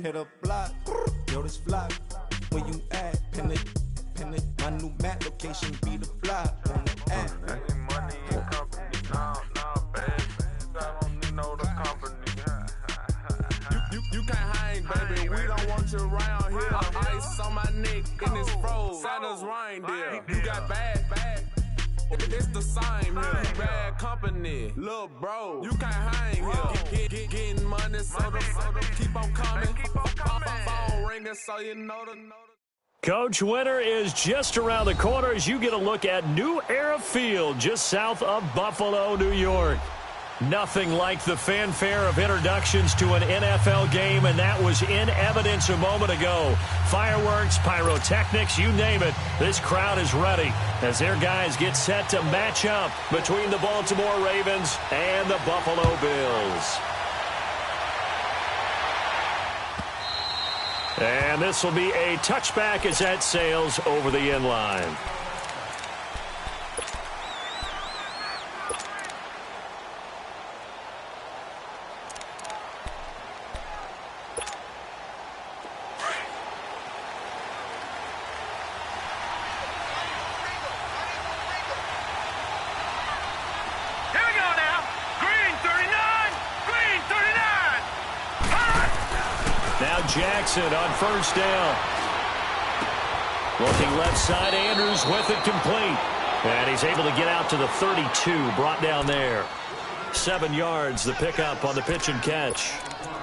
hit a block, yo, this flock. Where you at? Pin it. My new mat location be the flock on the app. Money and company, no, baby. I don't need no the company. You can't hang, baby. We don't want you around here. Ice on my neck and it's froze. Santa's reindeer. You got bad. It's the same here. You bad company, little bro. You can't hang here. Getting money, so the keep on coming. Phone ringing, so you know the. Coach, winter is just around the corner as you get a look at New Era Field just south of Buffalo, New York. Nothing like the fanfare of introductions to an NFL game, and that was in evidence a moment ago. Fireworks, pyrotechnics, you name it. This crowd is ready as their guys get set to match up between the Baltimore Ravens and the Buffalo Bills. And this will be a touchback as that sails over the end line. Jackson on first down. Looking left side, Andrews with it complete. And he's able to get out to the 32, brought down there. 7 yards, the pickup on the pitch and catch.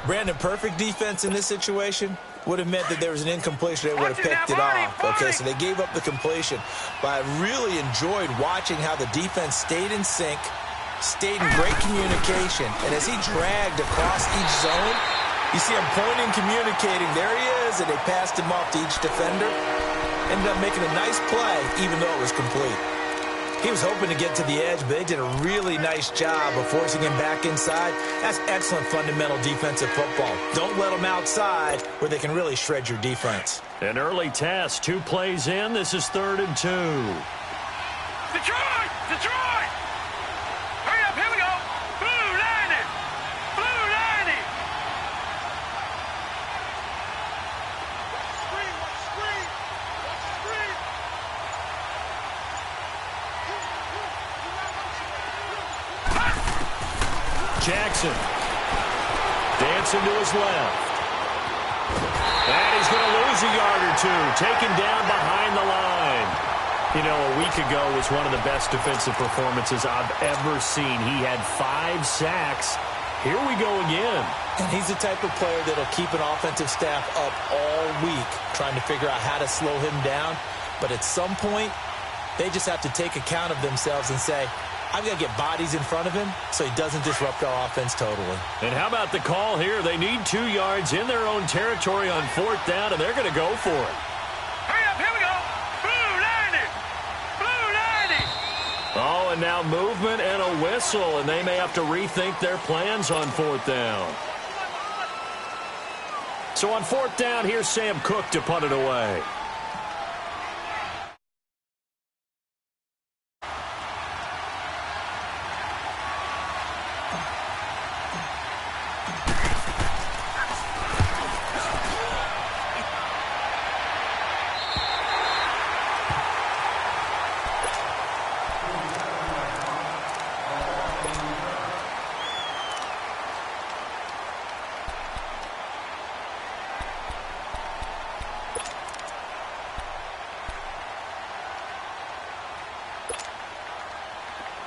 Brandon, perfect defense in this situation would have meant that there was an incompletion. They would have picked it off. Okay, so they gave up the completion. But I really enjoyed watching how the defense stayed in sync, stayed in great communication. And as he dragged across each zone, you see him pointing, communicating. There he is, and they passed him off to each defender. Ended up making a nice play, even though it was complete. He was hoping to get to the edge, but they did a really nice job of forcing him back inside. That's excellent fundamental defensive football. Don't let them outside where they can really shred your defense. An early test, 2 plays in. This is 3rd and 2. Detroit! Detroit! Hurry up, here we go! Blue lining! Blue lining! Screen! Jackson dancing to his left. And he's going to lose a yard or 2, taken down behind the line. You know, a week ago was one of the best defensive performances I've ever seen. He had 5 sacks. Here we go again. And he's the type of player that'll keep an offensive staff up all week trying to figure out how to slow him down. But at some point, they just have to take account of themselves and say, I've got to get bodies in front of him so he doesn't disrupt our offense totally. And how about the call here? They need 2 yards in their own territory on 4th down, and they're going to go for it. Hurry up, here we go! Blue lining! Blue lining! Oh, and now movement and a whistle, and they may have to rethink their plans on 4th down. So on 4th down, here's Sam Cook to punt it away.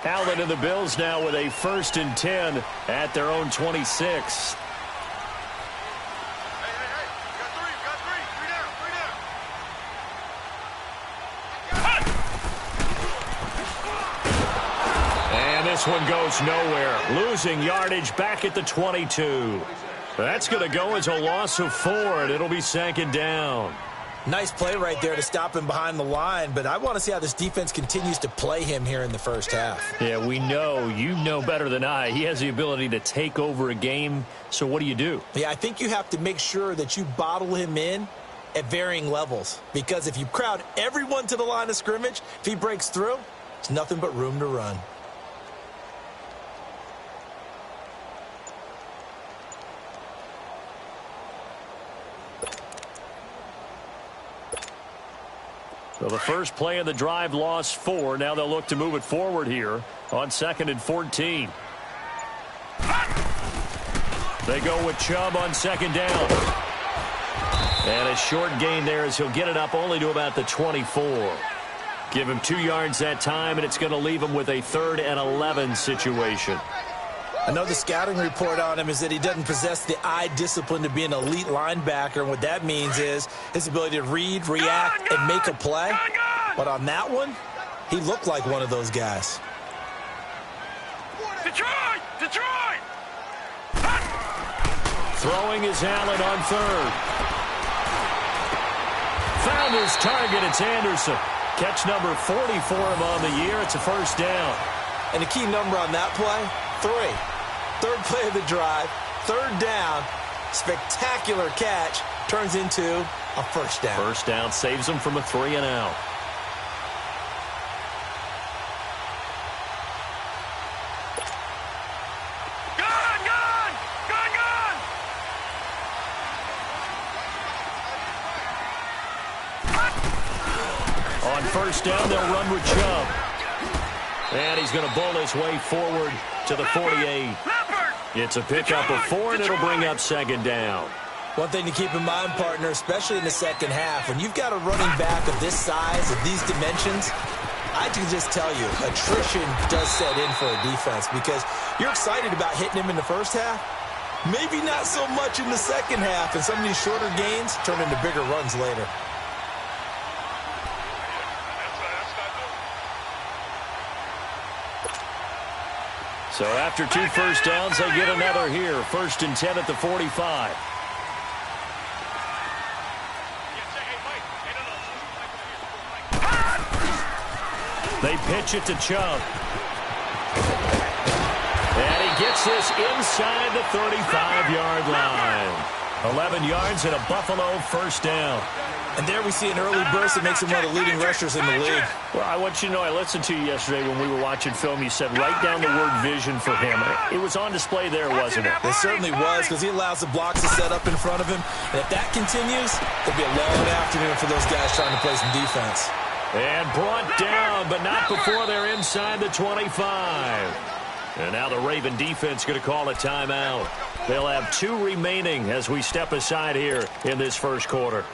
Allen and the Bills now with a 1st and 10 at their own 26. And this one goes nowhere. Losing yardage back at the 22. That's going to go as a loss of 4, and it'll be 2nd down. Nice play right there to stop him behind the line, but I want to see how this defense continues to play him here in the first half. Yeah, we know. You know better than I. He has the ability to take over a game, so what do? Yeah, I think you have to make sure that you bottle him in at varying levels, because if you crowd everyone to the line of scrimmage, if he breaks through, it's nothing but room to run. So the first play of the drive lost 4. Now they'll look to move it forward here on 2nd and 14. They go with Chubb on 2nd down. And a short gain there as he'll get it up only to about the 24. Give him 2 yards that time, and it's going to leave him with a 3rd and 11 situation. Another scouting report on him is that he doesn't possess the eye discipline to be an elite linebacker. And what that means is his ability to read, react, and make a play. But on that one, he looked like one of those guys. Detroit! Detroit! Throwing is Allen on 3rd. Found his target. It's Anderson. Catch number 44 of him on the year. It's a 1st down. And the key number on that play, 3. 3rd play of the drive, 3rd down, spectacular catch, turns into a 1st down. 1st down saves him from a 3 and out. On 1st down, they'll run with Chubb. And he's going to bowl his way forward to the 48. It's a pickup of 4, and it'll bring up 2nd down. One thing to keep in mind, partner, especially in the second half, when you've got a running back of this size, of these dimensions, I can just tell you, attrition does set in for a defense because you're excited about hitting him in the first half. Maybe not so much in the second half, and some of these shorter gains turn into bigger runs later. So after 2 1st downs, they get another here. 1st and 10 at the 45. They pitch it to Chubb. And he gets this inside the 35-yard line. 11 yards and a Buffalo 1st down. And there we see an early burst that makes him one of the leading rushers in the league. Well, I want you to know, I listened to you yesterday when we were watching film. You said write down the word vision for him. It was on display there, wasn't it? It certainly was, because he allows the blocks to set up in front of him. And if that continues, it'll be a long afternoon for those guys trying to play some defense. And brought down, but not before they're inside the 25. And now the Raven defense going to call a timeout. They'll have 2 remaining as we step aside here in this first quarter.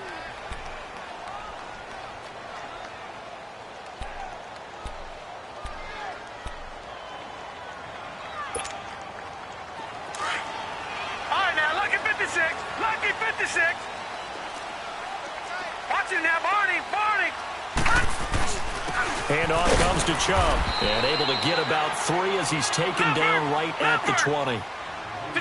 Lucky 56. Watch him now, Barney. Handoff comes to Chubb. And able to get about 3 as he's taken down right at the 20.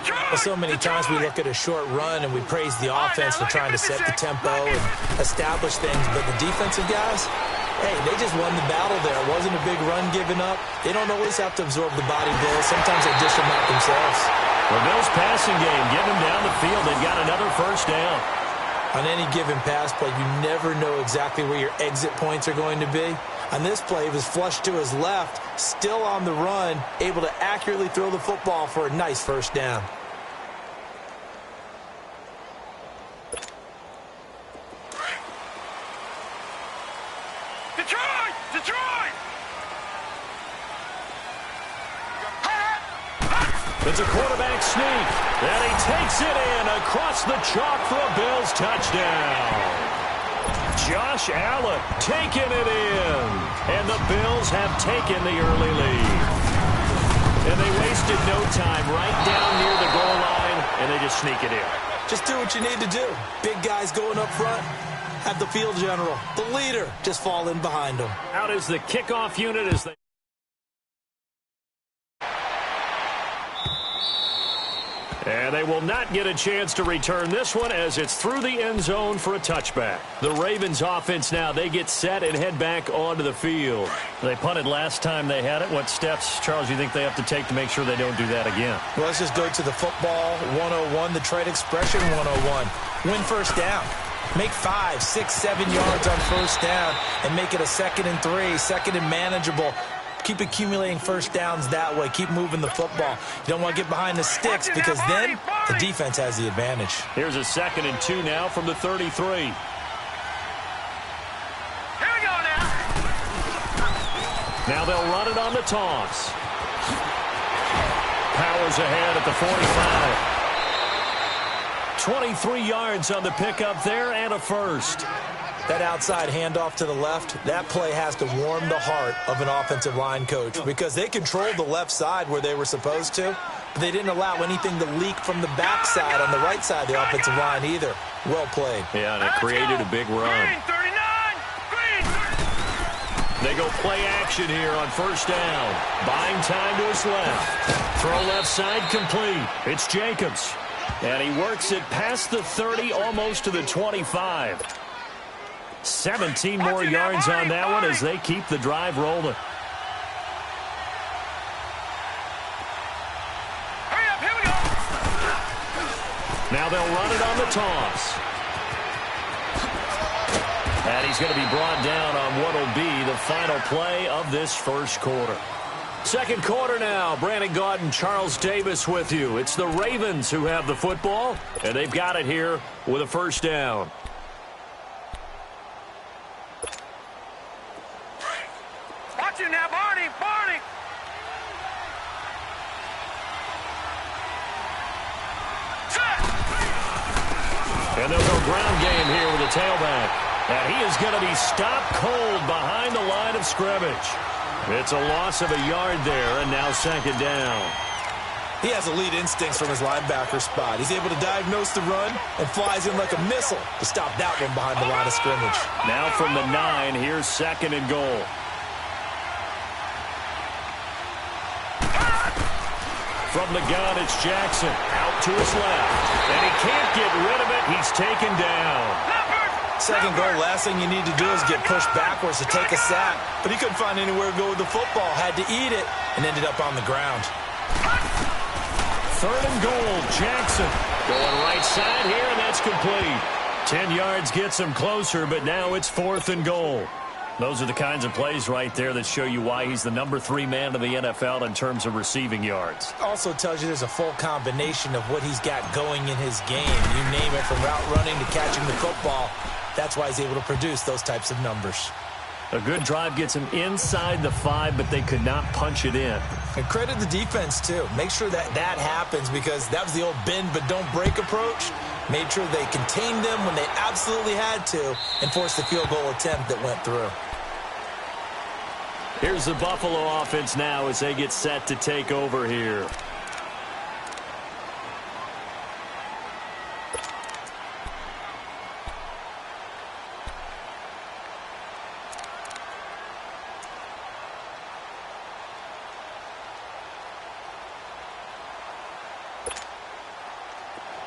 Well, so many times we look at a short run and we praise the offense for trying to set the tempo and establish things. But the defensive guys, hey, they just won the battle there. It wasn't a big run given up. They don't always have to absorb the body blows. Sometimes they dish them out themselves. The Bills passing game, get them down the field. They've got another 1st down. On any given pass play, you never know exactly where your exit points are going to be. On this play, he was flushed to his left, still on the run, able to accurately throw the football for a nice 1st down. Detroit! It's a quarterback sneak, and he takes it in across the chalk for a Bills touchdown. Josh Allen taking it in, and the Bills have taken the early lead. And they wasted no time right down near the goal line, and they just sneak it in. Just do what you need to do. Big guys going up front. Have the field general, the leader, just fall in behind them. Out is the kickoff unit as they... And they will not get a chance to return this one as it's through the end zone for a touchback. The Ravens offense now, they get set and head back onto the field. They punted last time they had it. What steps, Charles, do you think they have to take to make sure they don't do that again? Well, let's just go to the football 101, the trade expression 101. Win 1st down. Make 5, 6, 7 yards on 1st down and make it a 2nd and 3, 2nd and manageable. Keep accumulating 1st downs that way. Keep moving the football. You don't want to get behind the sticks because then the defense has the advantage. Here's a 2nd and 2 now from the 33. Here we go now. Now they'll run it on the toss. Powers ahead at the 45. 23 yards on the pickup there and a first. That outside handoff to the left, that play has to warm the heart of an offensive line coach because they controlled the left side where they were supposed to, but they didn't allow anything to leak from the backside on the right side of the offensive line either. Well played. Yeah, and it created a big run. They go play action here on first down. Buying time to his left. Throw left side complete. It's Jacobs. And he works it past the 30, almost to the 25. 17 more yards on that one as they keep the drive rolling. Hurry up, here we go. Now they'll run it on the toss. And he's going to be brought down on what will be the final play of this first quarter. Second quarter now. Brandon Gaudin, Charles Davis with you. It's the Ravens who have the football, and they've got it here with a first down. Watch it now, Barney. Barney. And they'll go ground game here with a tailback. And he is going to be stopped cold behind the line of scrimmage. It's a loss of a yard there, and now second down. He has elite instincts from his linebacker spot. He's able to diagnose the run and flies in like a missile to stop that one behind the line of scrimmage. Now from the 9, here's second and goal. From the gun, it's Jackson. Out to his left. And he can't get rid of it. He's taken down. Second goal, last thing you need to do is get pushed backwards to take a sack. But he couldn't find anywhere to go with the football. Had to eat it and ended up on the ground. Third and goal, Jackson. Going right side here, and that's complete. 10 yards gets him closer, but now it's fourth and goal. Those are the kinds of plays right there that show you why he's the number 3 man in the NFL in terms of receiving yards. Also tells you there's a full combination of what he's got going in his game. You name it, from route running to catching the football. That's why he's able to produce those types of numbers. A good drive gets him inside the 5, but they could not punch it in. And credit the defense, too. Make sure that happens because that was the old bend but don't break approach. Made sure they contained them when they absolutely had to and forced the field goal attempt that went through. Here's the Buffalo offense now as they get set to take over here.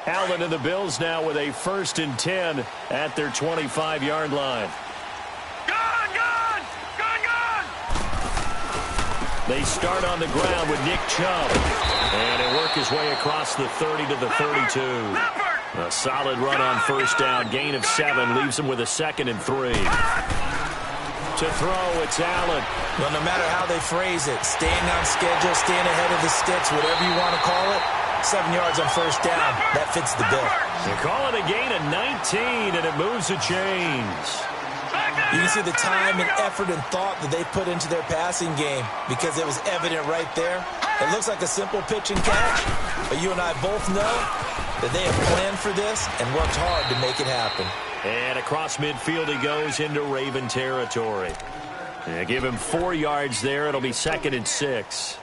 Allen and the Bills now with a 1st and 10 at their 25-yard line. They start on the ground with Nick Chubb. And they work his way across the 30 to the 32. A solid run on first down. Gain of 7 leaves him with a 2nd and 3. To throw, it's Allen. Well, no matter how they phrase it, staying on schedule, staying ahead of the sticks, whatever you want to call it, 7 yards on first down. That fits the bill. They call it a gain of 19, and it moves the chains. You can see the time and effort and thought that they put into their passing game because it was evident right there. It looks like a simple pitch and catch, but you and I both know that they have planned for this and worked hard to make it happen. And across midfield he goes into Raven territory. They give him 4 yards there. It'll be 2nd and 6.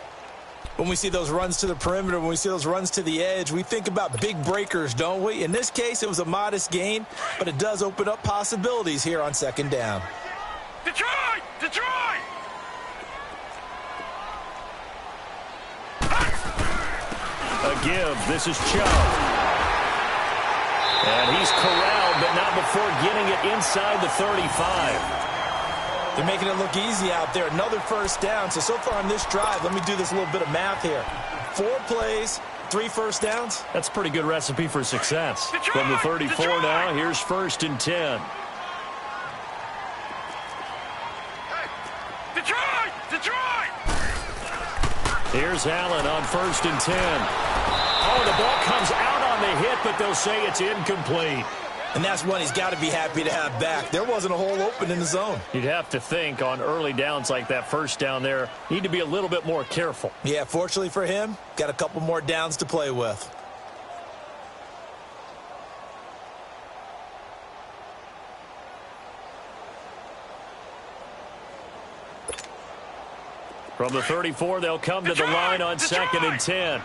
When we see those runs to the perimeter, when we see those runs to the edge, we think about big breakers, don't we? In this case, it was a modest gain, but it does open up possibilities here on 2nd down. Detroit! Detroit! A give. This is Chubb. And he's corralled, but not before getting it inside the 35. They're making it look easy out there. Another first down. So far on this drive, let me do this little bit of math here. 4 plays, 3 first downs. That's a pretty good recipe for success. From the 34 now, here's 1st and 10. Detroit! Detroit! Here's Allen on 1st and 10. Oh, the ball comes out on the hit, but they'll say it's incomplete. And that's one he's got to be happy to have back. There wasn't a hole open in the zone. You'd have to think on early downs like that first down there, need to be a little bit more careful. Yeah, fortunately for him, got a couple more downs to play with. From the 34, they'll come to the line on 2nd and 10.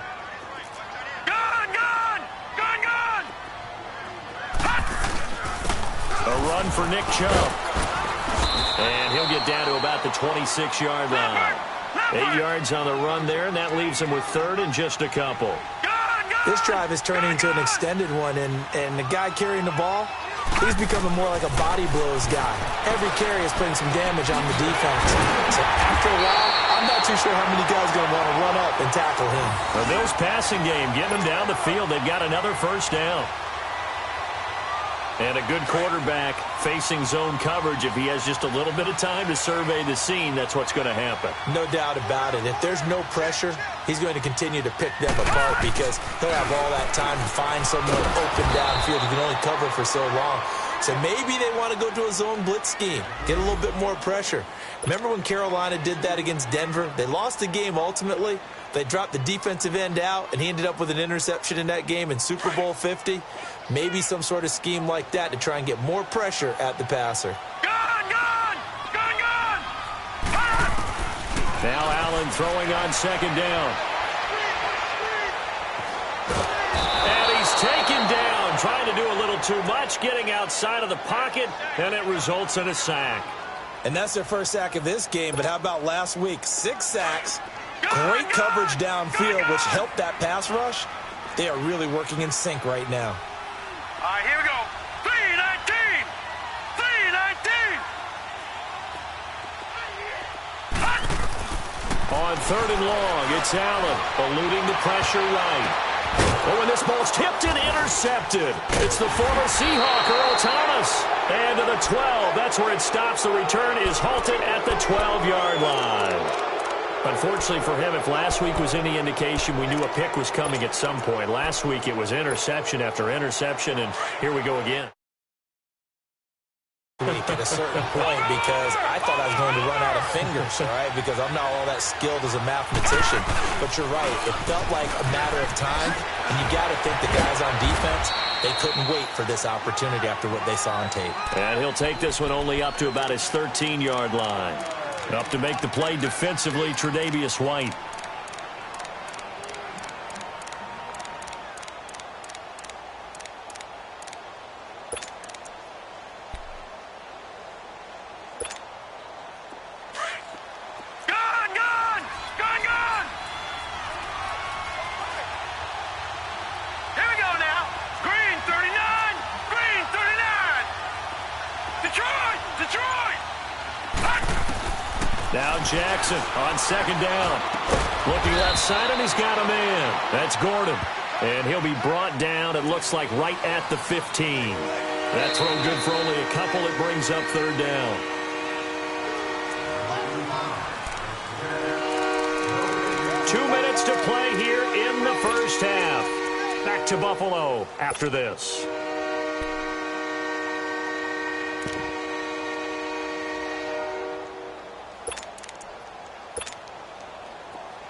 A run for Nick Chubb. And he'll get down to about the 26-yard line. 8 yards on the run there, and that leaves him with 3rd and just a couple. This drive is turning into an extended one, and the guy carrying the ball, he's becoming more like a body blows guy. Every carry is putting some damage on the defense. So after a while, I'm not too sure how many guys are going to want to run up and tackle him. The Bills passing game, getting them down the field. They've got another first down. And a good quarterback facing zone coverage. If he has just a little bit of time to survey the scene, that's what's going to happen. No doubt about it. If there's no pressure, he's going to continue to pick them apart because he'll have all that time to find someone open downfield. He can only cover for so long. So maybe they want to go to a zone blitz scheme, get a little bit more pressure. Remember when Carolina did that against Denver? They lost the game ultimately. They dropped the defensive end out, and he ended up with an interception in that game in Super Bowl 50. Maybe some sort of scheme like that to try and get more pressure at the passer. Now Allen throwing on 2nd down. And he's taken down, trying to do a little too much, getting outside of the pocket, and it results in a sack. And that's their first sack of this game, but how about last week? 6 sacks, great coverage downfield, which helped that pass rush. They are really working in sync right now. All right, here we go. 3-19. 3-19. On 3rd and long, it's Allen eluding the pressure right. Oh, and this ball's tipped and intercepted. It's the former Seahawk, Earl Thomas. And to the 12, that's where it stops. The return is halted at the 12-yard line. Unfortunately for him, if last week was any indication, we knew a pick was coming at some point. Last week it was interception after interception, and here we go again. At a certain point, because I thought I was going to run out of fingers, all right, because I'm not all that skilled as a mathematician. But you're right, it felt like a matter of time, and you got to think the guys on defense, they couldn't wait for this opportunity after what they saw on tape. And he'll take this one only up to about his 13-yard line. Up to make the play defensively, Tre'Davious White. Now Jackson on 2nd down. Looking left side, and he's got a man. That's Gordon. And he'll be brought down, it looks like, right at the 15. That throw good for only a couple. It brings up 3rd down. Two minutes to play here in the first half. Back to Buffalo after this.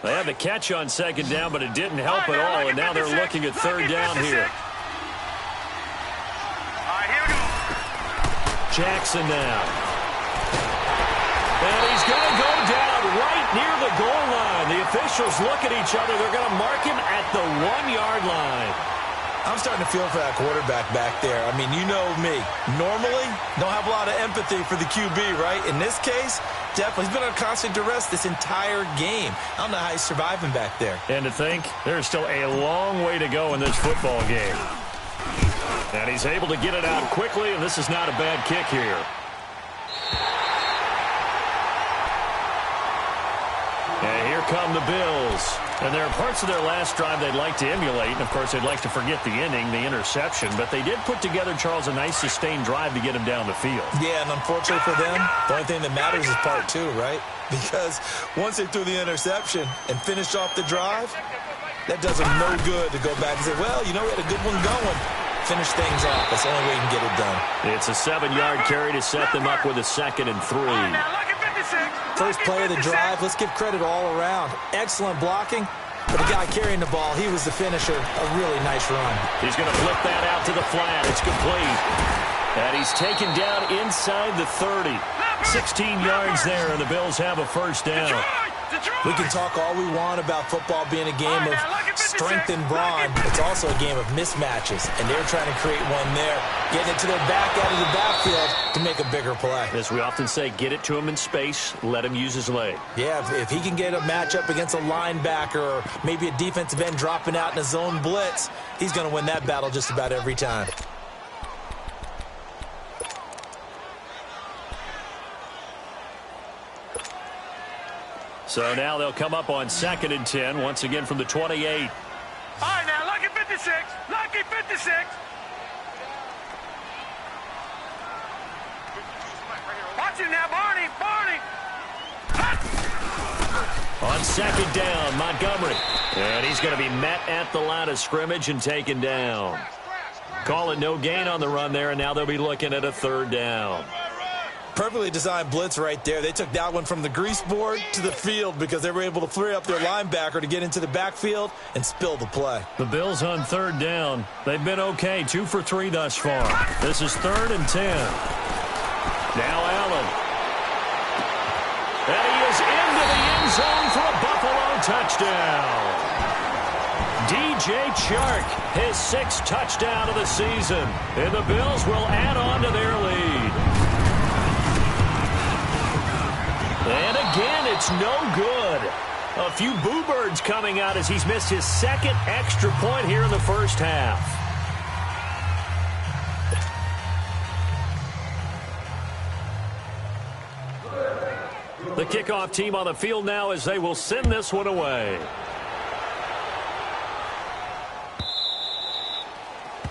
They had the catch on 2nd down, but it didn't help at all, and now they're looking at 3rd down here. Jackson now. And he's going to go down right near the goal line. The officials look at each other. They're going to mark him at the 1-yard line. I'm starting to feel for that quarterback back there. I mean, you know me. Normally, don't have a lot of empathy for the QB, right? In this case, definitely. He's been on constant duress this entire game. I don't know how he's surviving back there. And to think, there's still a long way to go in this football game. And he's able to get it out quickly, and this is not a bad kick here. And here come the Bills. And there are parts of their last drive they'd like to emulate. And, of course, they'd like to forget the ending, the interception. But they did put together, Charles, a nice sustained drive to get him down the field. Yeah, and unfortunately for them, the only thing that matters is part 2, right? Because once they threw the interception and finished off the drive, that does them no good to go back and say, well, you know, we had a good one going. Finish things off. That's the only way you can get it done. It's a 7-yard carry to set them up with a 2nd and 3. First play of the drive, let's give credit all around. Excellent blocking, but the guy carrying the ball, he was the finisher. A really nice run. He's going to flip that out to the flat. It's complete. And he's taken down inside the 30. 16 yards there, and the Bills have a first down. We can talk all we want about football being a game of strength and brawn. It's also a game of mismatches, and they're trying to create one there, getting it to their back out of the backfield to make a bigger play. As we often say, get it to him in space, let him use his leg. Yeah, if he can get a matchup against a linebacker or maybe a defensive end dropping out in a zone blitz, he's going to win that battle just about every time. So now they'll come up on 2nd and 10, once again from the 28. All right, now, lucky 56. Lucky 56. Watch it now, Barney. Barney. On 2nd down, Montgomery. And he's going to be met at the line of scrimmage and taken down. Call it no gain on the run there, and now they'll be looking at a 3rd down. Perfectly designed blitz right there. They took that one from the grease board to the field because they were able to free up their linebacker to get into the backfield and spill the play. The Bills on 3rd down. They've been okay, 2 for 3 thus far. This is 3rd and 10. Now Allen. And he is into the end zone for a Buffalo touchdown. DJ Chark, his 6th touchdown of the season. And the Bills will add on to their lead. And again, it's no good. A few boo birds coming out as he's missed his 2nd extra point here in the first half. The kickoff team on the field now as they will send this one away.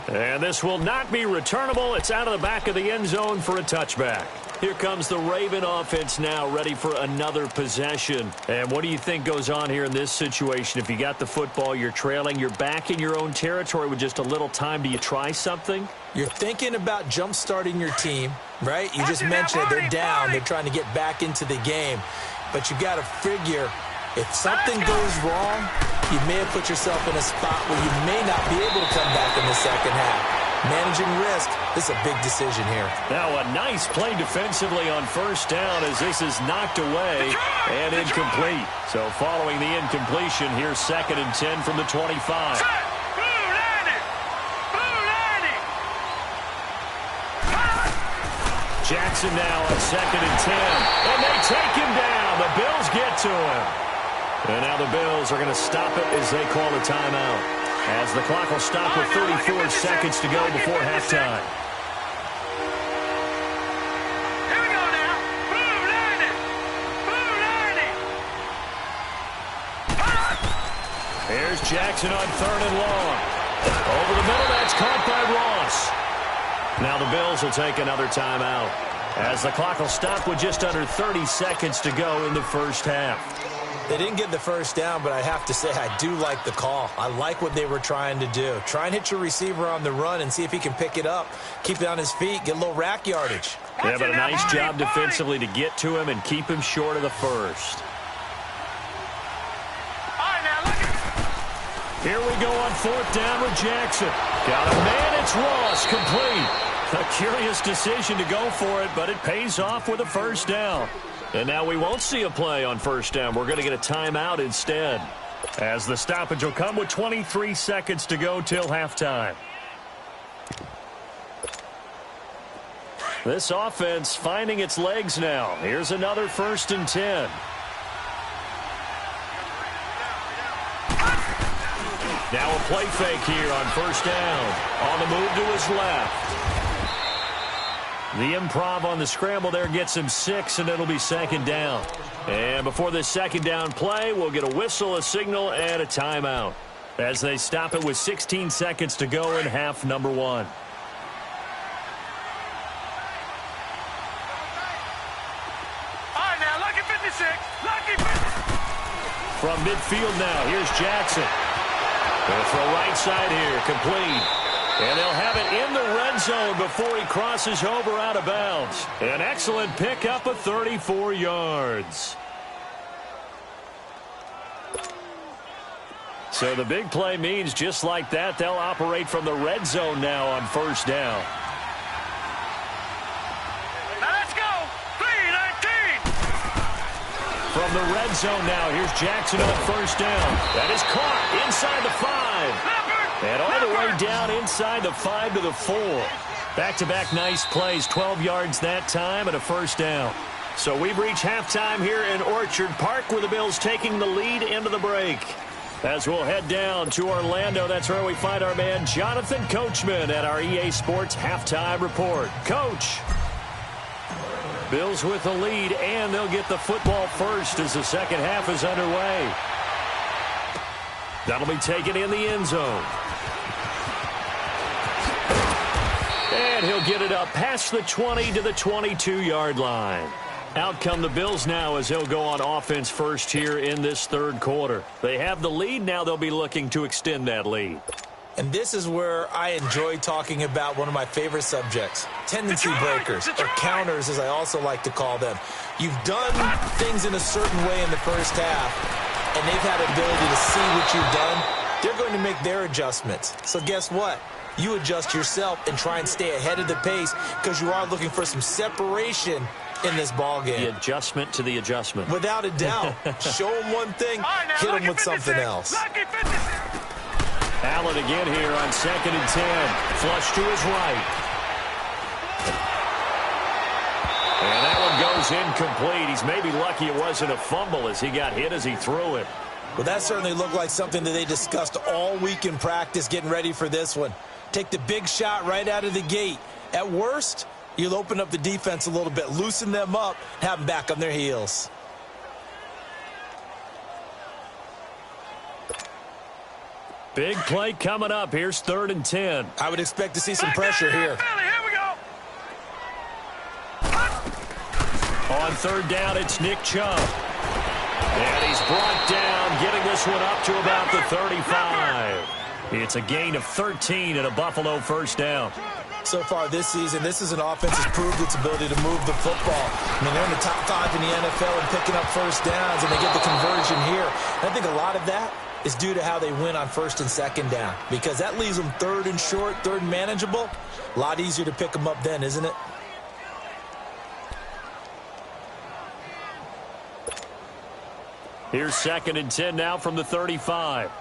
And this will not be returnable. It's out of the back of the end zone for a touchback. Here comes the Raven offense now, ready for another possession. And what do you think goes on here in this situation? If you got the football, you're trailing, you're back in your own territory with just a little time. Do you try something? You're thinking about jump-starting your team, right? You just mentioned it. They're down. They're trying to get back into the game. But you got to figure, if something goes wrong, you may have put yourself in a spot where you may not be able to come back in the second half. Managing risk, this is a big decision here. Now a nice play defensively on 1st down as this is knocked away and incomplete. So following the incompletion, here's 2nd and 10 from the 25. Jackson now on 2nd and 10. And they take him down. The Bills get to him. And now the Bills are going to stop it as they call a timeout. As the clock will stop with 34 seconds to go before halftime. Here we go now. Blue Lightning. Blue Lightning. Here's Jackson on 3rd and long. Over the middle, that's caught by Ross. Now the Bills will take another timeout. As the clock will stop with just under 30 seconds to go in the first half. They didn't get the first down, but I have to say I do like the call. I like what they were trying to do. Try and hit your receiver on the run and see if he can pick it up, keep it on his feet, get a little rack yardage. Yeah, but a nice job defensively to get to him and keep him short of the first. Here we go on 4th down with Jackson. Got a man, it's Ross, complete. A curious decision to go for it, but it pays off with a first down. And now we won't see a play on 1st down. We're going to get a timeout instead. As the stoppage will come with 23 seconds to go till halftime. This offense finding its legs now. Here's another 1st and 10. Now a play fake here on 1st down. On the move to his left. The improv on the scramble there gets him 6, and it'll be 2nd down. And before this 2nd down play, we'll get a whistle, a signal, and a timeout as they stop it with 16 seconds to go in half number 1. All right, now, lucky 56. Lucky 56. From midfield now, here's Jackson. They'll throw right side here, complete. And they'll have it in the red zone before he crosses over out of bounds. An excellent pickup of 34 yards. So the big play means just like that, they'll operate from the red zone now on first down. Now let's go. 3-19. From the red zone now, here's Jackson on first down. That is caught inside the 5. And all the way down inside the 5 to the 4. Back-to-back nice plays, 12 yards that time and a first down. So we've reached halftime here in Orchard Park with the Bills taking the lead into the break. As we'll head down to Orlando, that's where we find our man Jonathan Coachman at our EA Sports Halftime Report. Coach. Bills with the lead, and they'll get the football first as the second half is underway. That'll be taken in the end zone. And he'll get it up past the 20 to the 22-yard line. Out come the Bills now as they'll go on offense first here in this third quarter. They have the lead. Now they'll be looking to extend that lead. And this is where I enjoy talking about one of my favorite subjects, tendency breakers, or counters as I also like to call them. You've done things in a certain way in the first half, and they've had the ability to see what you've done. They're going to make their adjustments. So guess what? You adjust yourself and try and stay ahead of the pace because you are looking for some separation in this ball game. The adjustment to the adjustment. Without a doubt. Show them one thing, hit them with something else. Allen again here on 2nd and 10. Flush to his right. And that one goes incomplete. He's maybe lucky it wasn't a fumble as he got hit as he threw it. Well, that certainly looked like something that they discussed all week in practice getting ready for this one. Take the big shot right out of the gate. At worst, you'll open up the defense a little bit, loosen them up, have them back on their heels. Big play coming up. Here's 3rd and 10. I would expect to see some pressure here. Here we go. On 3rd down, it's Nick Chubb. And he's brought down, getting this one up to about the 35. It's a gain of 13 and a Buffalo first down. So far this season, this is an offense that's proved its ability to move the football. I mean, they're in the top 5 in the NFL and picking up first downs, and they get the conversion here. And I think a lot of that is due to how they win on 1st and 2nd down, because that leaves them 3rd and short, 3rd and manageable. A lot easier to pick them up then, isn't it? Here's 2nd and 10 now from the 35.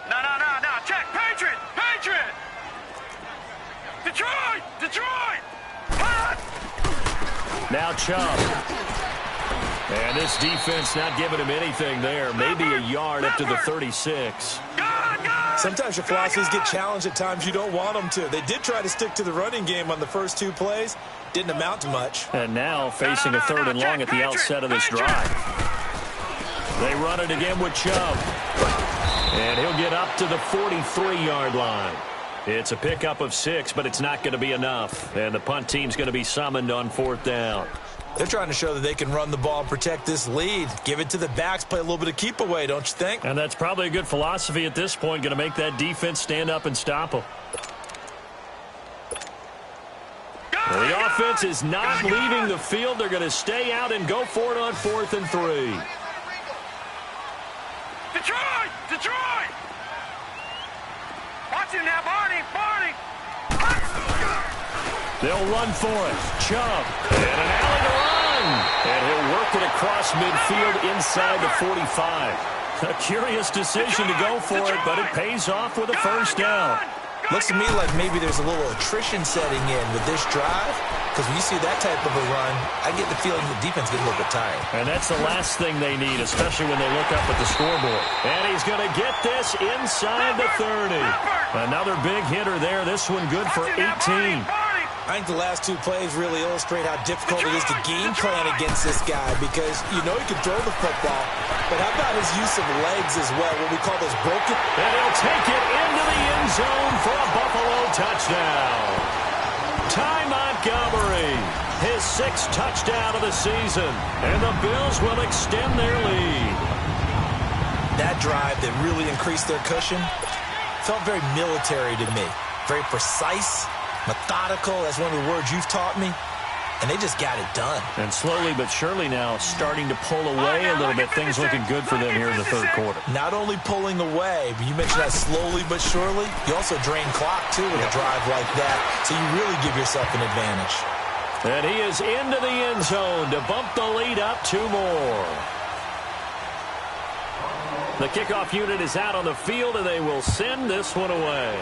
No. Check. Patriot. Detroit. Now Chubb. And this defense not giving him anything there. Maybe a yard up to the 36. Sometimes your philosophies get challenged at times you don't want them to. They did try to stick to the running game on the first 2 plays. Didn't amount to much. And now facing a 3rd and long at the outset of this drive. They run it again with Chubb. And he'll get up to the 43-yard line. It's a pickup of 6, but it's not going to be enough. And the punt team's going to be summoned on 4th down. They're trying to show that they can run the ball and protect this lead. Give it to the backs, play a little bit of keep away, don't you think? And that's probably a good philosophy at this point, going to make that defense stand up and stop them. Well, the offense is not leaving the field. They're going to stay out and go for it on 4th and 3. Detroit! Watch him now, Barney! They'll run for it. Chubb. And an alley to run. And he'll work it across midfield inside the 45. A curious decision to go for it, but it pays off with a first down. Looks to me like maybe there's a little attrition setting in with this drive, because when you see that type of a run, I get the feeling the defense gets a little bit tired. And that's the last thing they need, especially when they look up at the scoreboard. And he's going to get this inside the 30. Another big hitter there. This one good for 18. I think the last 2 plays really illustrate how difficult it is to game plan against this guy, because you know he can throw the football, but how about his use of legs as well, what we call those broken? And he'll take it into the end zone for a Buffalo touchdown. Ty Montgomery, his 6th touchdown of the season, and the Bills will extend their lead. That drive that really increased their cushion felt very military to me. Very precise, methodical. That's one of the words you've taught me. And they just got it done. And slowly but surely now starting to pull away a little bit. Things looking good for them here in the third quarter. Not only pulling away, but you mentioned that slowly but surely. You also drain clock, too, with a drive like that. So you really give yourself an advantage. And he is into the end zone to bump the lead up 2 more. The kickoff unit is out on the field, and they will send this one away.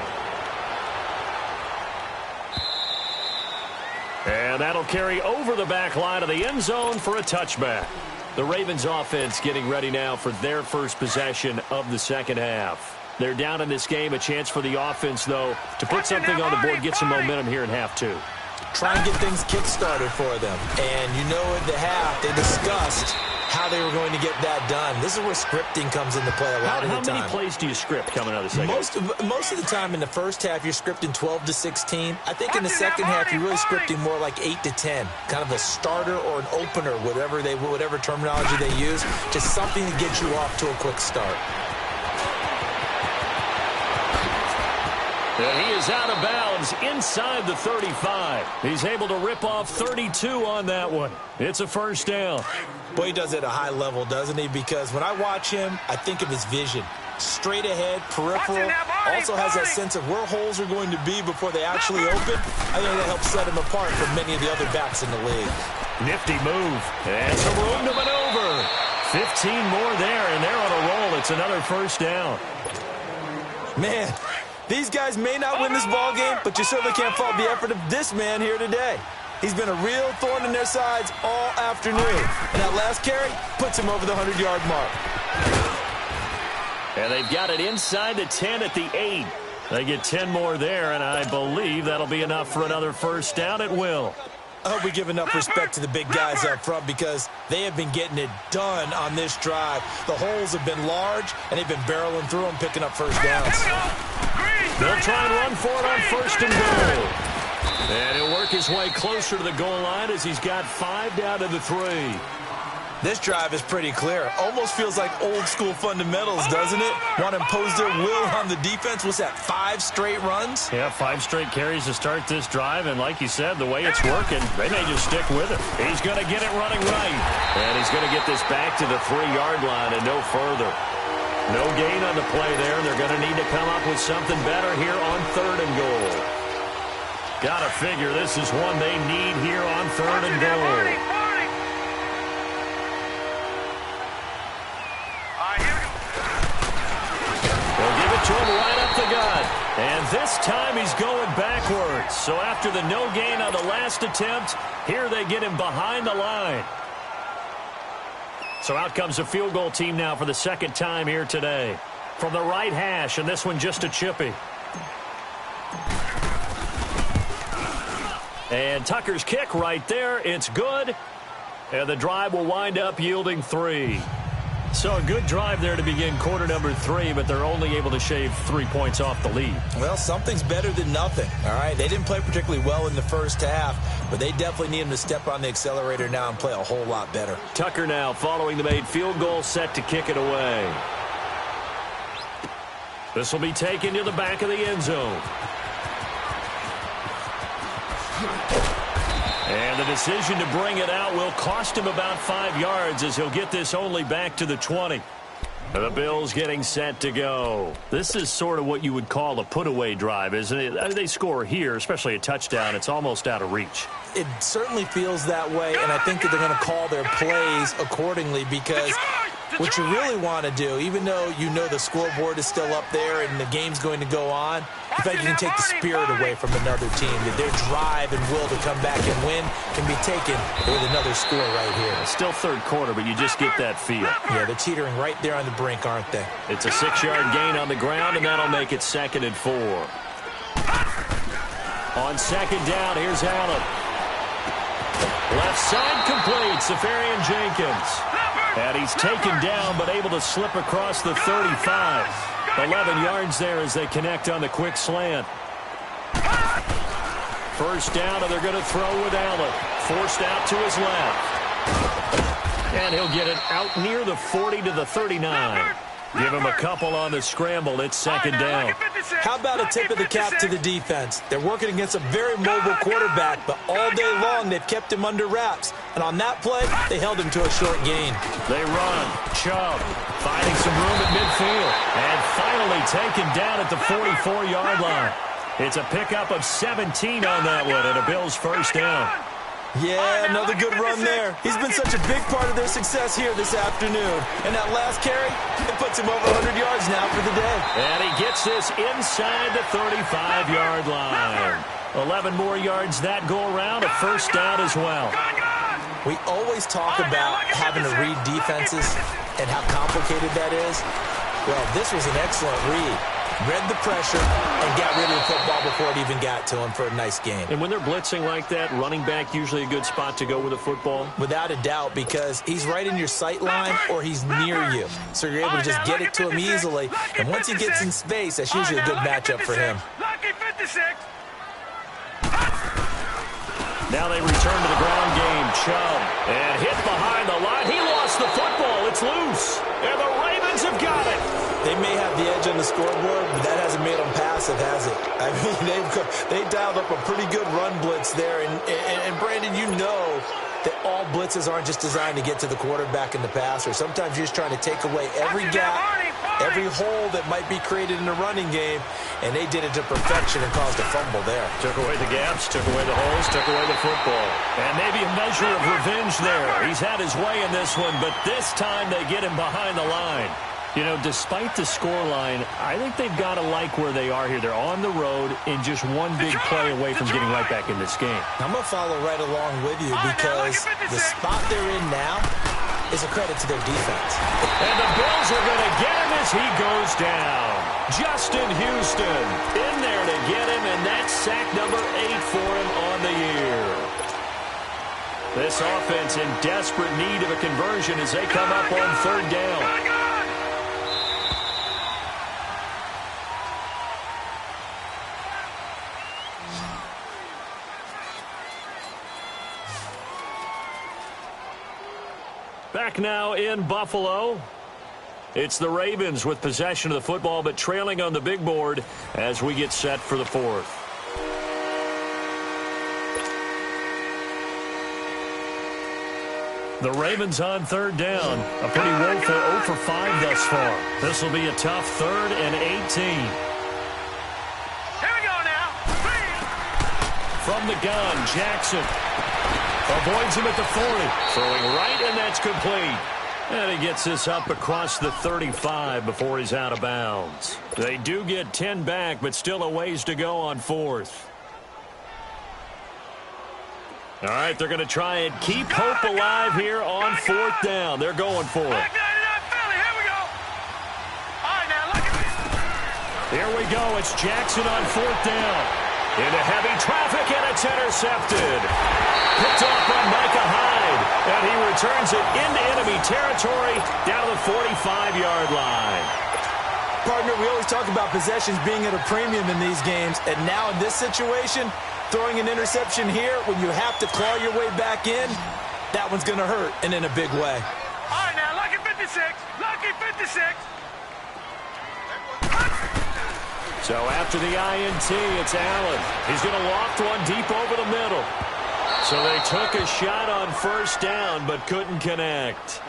And that'll carry over the back line of the end zone for a touchback. The Ravens offense getting ready now for their first possession of the second half. They're down in this game. A chance for the offense, though, to put something on the board, get some momentum here in half 2. Try and get things kick-started for them. And you know at the half, they discussed how they were going to get that done. This is where scripting comes into play a lot of the time. How many plays do you script coming out of the second half? Most of the time in the first half, you're scripting 12 to 16. I think in the second half, you're really scripting more like 8 to 10. Kind of a starter or an opener, whatever terminology they use. Just something to get you off to a quick start. And he is out of bounds inside the 35. He's able to rip off 32 on that one. It's a first down. Boy, he does it at a high level, doesn't he? Because when I watch him, I think of his vision. Straight ahead, peripheral, also has that sense of where holes are going to be before they actually open. I think that helps set him apart from many of the other backs in the league. Nifty move. And some room to maneuver. 15 more there, and they're on a roll. It's another first down. Man, these guys may not win this ball game, but you certainly can't fault the effort of this man here today. He's been a real thorn in their sides all afternoon. And that last carry puts him over the 100-yard mark. And they've got it inside the 10 at the 8. They get 10 more there, and I believe that'll be enough for another first down. It will. I hope we give enough respect to the big guys up front because they have been getting it done on this drive. The holes have been large, and they've been barreling through them, picking up first downs. They'll try and run for it on first and goal. And he'll work his way closer to the goal line as he's got 5 down to the 3. This drive is pretty clear. Almost feels like old-school fundamentals, doesn't it? Want to impose their will on the defense. What's that, 5 straight runs? Yeah, 5 straight carries to start this drive. And like you said, the way it's working, they may just stick with it. He's going to get it running right. And he's going to get this back to the 3-yard line and no further. No gain on the play there. They're going to need to come up with something better here on 3rd and goal. Got to figure this is one they need here on 3rd and goal. They'll give it to him right up the gut. And this time he's going backwards. So after the no gain on the last attempt, here they get him behind the line. So out comes the field goal team now for the second time here today. From the right hash, and this one just a chippy. And Tucker's kick right there. It's good. And the drive will wind up yielding 3. So a good drive there to begin quarter number 3, but they're only able to shave 3 points off the lead. Well, something's better than nothing, all right? They didn't play particularly well in the first half, but they definitely need him to step on the accelerator now and play a whole lot better. Tucker now following the made field goal, set to kick it away. This will be taken to the back of the end zone. And the decision to bring it out will cost him about 5 yards as he'll get this only back to the 20. The Bills getting set to go. This is sort of what you would call a put-away drive, isn't it? They score here, especially a touchdown. It's almost out of reach. It certainly feels that way, and I think that they're going to call their plays accordingly because what you really want to do, even though you know the scoreboard is still up there and the game's going to go on, in fact, you can take the spirit away from another team, that their drive and will to come back and win can be taken with another score right here. Still third quarter, but you just get that feel. Yeah, they're teetering right there on the brink, aren't they? It's a 6-yard gain on the ground, and that'll make it 2nd and 4. On 2nd down, here's Allen. Left side complete, Safarian Jenkins. And he's taken down, but able to slip across the 35. 11 yards there as they connect on the quick slant. First down, and they're going to throw with Allen. Forced out to his left. And he'll get it out near the 40 to the 39. Give him a couple on the scramble. It's second down. How about a tip of the cap to the defense? They're working against a very mobile quarterback, but all day long they've kept him under wraps. And on that play, they held him to a short gain. They run. Chubb finding some room at midfield. And finally taken down at the 44-yard line. It's a pickup of 17 on that one and a Bills first down. Yeah, another good run there. He's been such a big part of their success here this afternoon. And that last carry, it puts him over 100 yards now for the day. And he gets this inside the 35-yard line. 11 more yards that go around, a first down as well. We always talk about having to read defenses and how complicated that is. Well, this was an excellent read. Read the pressure and got rid of the football before it even got to him for a nice game. And when they're blitzing like that, running back usually a good spot to go with the football? Without a doubt, because he's right in your sight line or he's near you. So you're able to just get it to him easily. And once he gets in space, that's usually a good matchup for him. Now they return to the ground game. Chubb and hit behind the line. He lost the football. It's loose. And the Ravens have got it. They may have the edge on the scoreboard, but that hasn't made them passive, has it? I mean, they've dialed up a pretty good run blitz there. And Brandon, you know that all blitzes aren't just designed to get to the quarterback and the passer. Sometimes you're just trying to take away every gap, every hole that might be created in the running game, and they did it to perfection and caused a fumble there. Took away the gaps, took away the holes, took away the football. And maybe a measure of revenge there. He's had his way in this one, but this time they get him behind the line. You know, despite the scoreline, I think they've got to like where they are here. They're on the road in just one big play away from getting right back in this game. I'm going to follow right along with you because the spot they're in now is a credit to their defense. And the Bills are going to get him as he goes down. Justin Houston in there to get him, and that's sack number 8 for him on the year. This offense in desperate need of a conversion as they come up on third down. Back now in Buffalo. It's the Ravens with possession of the football, but trailing on the big board as we get set for the fourth. The Ravens on third down. A pretty woeful 0 for 5 thus far. This will be a tough 3rd and 18. Here we go now. From the gun, Jackson avoids him at the 40. Throwing right, and that's complete. And he gets this up across the 35 before he's out of bounds. They do get 10 back, but still a ways to go on 4th. All right, they're going to try and keep hope alive here on 4th down. They're going for it. Here we go. It's Jackson on 4th down. Into heavy traffic, and it's intercepted. Picked off by Micah Hyde, and he returns it into enemy territory down to the 45-yard line. Partner, we always talk about possessions being at a premium in these games, and now in this situation, throwing an interception here when you have to claw your way back in, that one's going to hurt, and in a big way. All right, now, lucky 56. Lucky 56. So after the INT, it's Allen. He's going to loft one deep over the middle. So they took a shot on 1st down, but couldn't connect.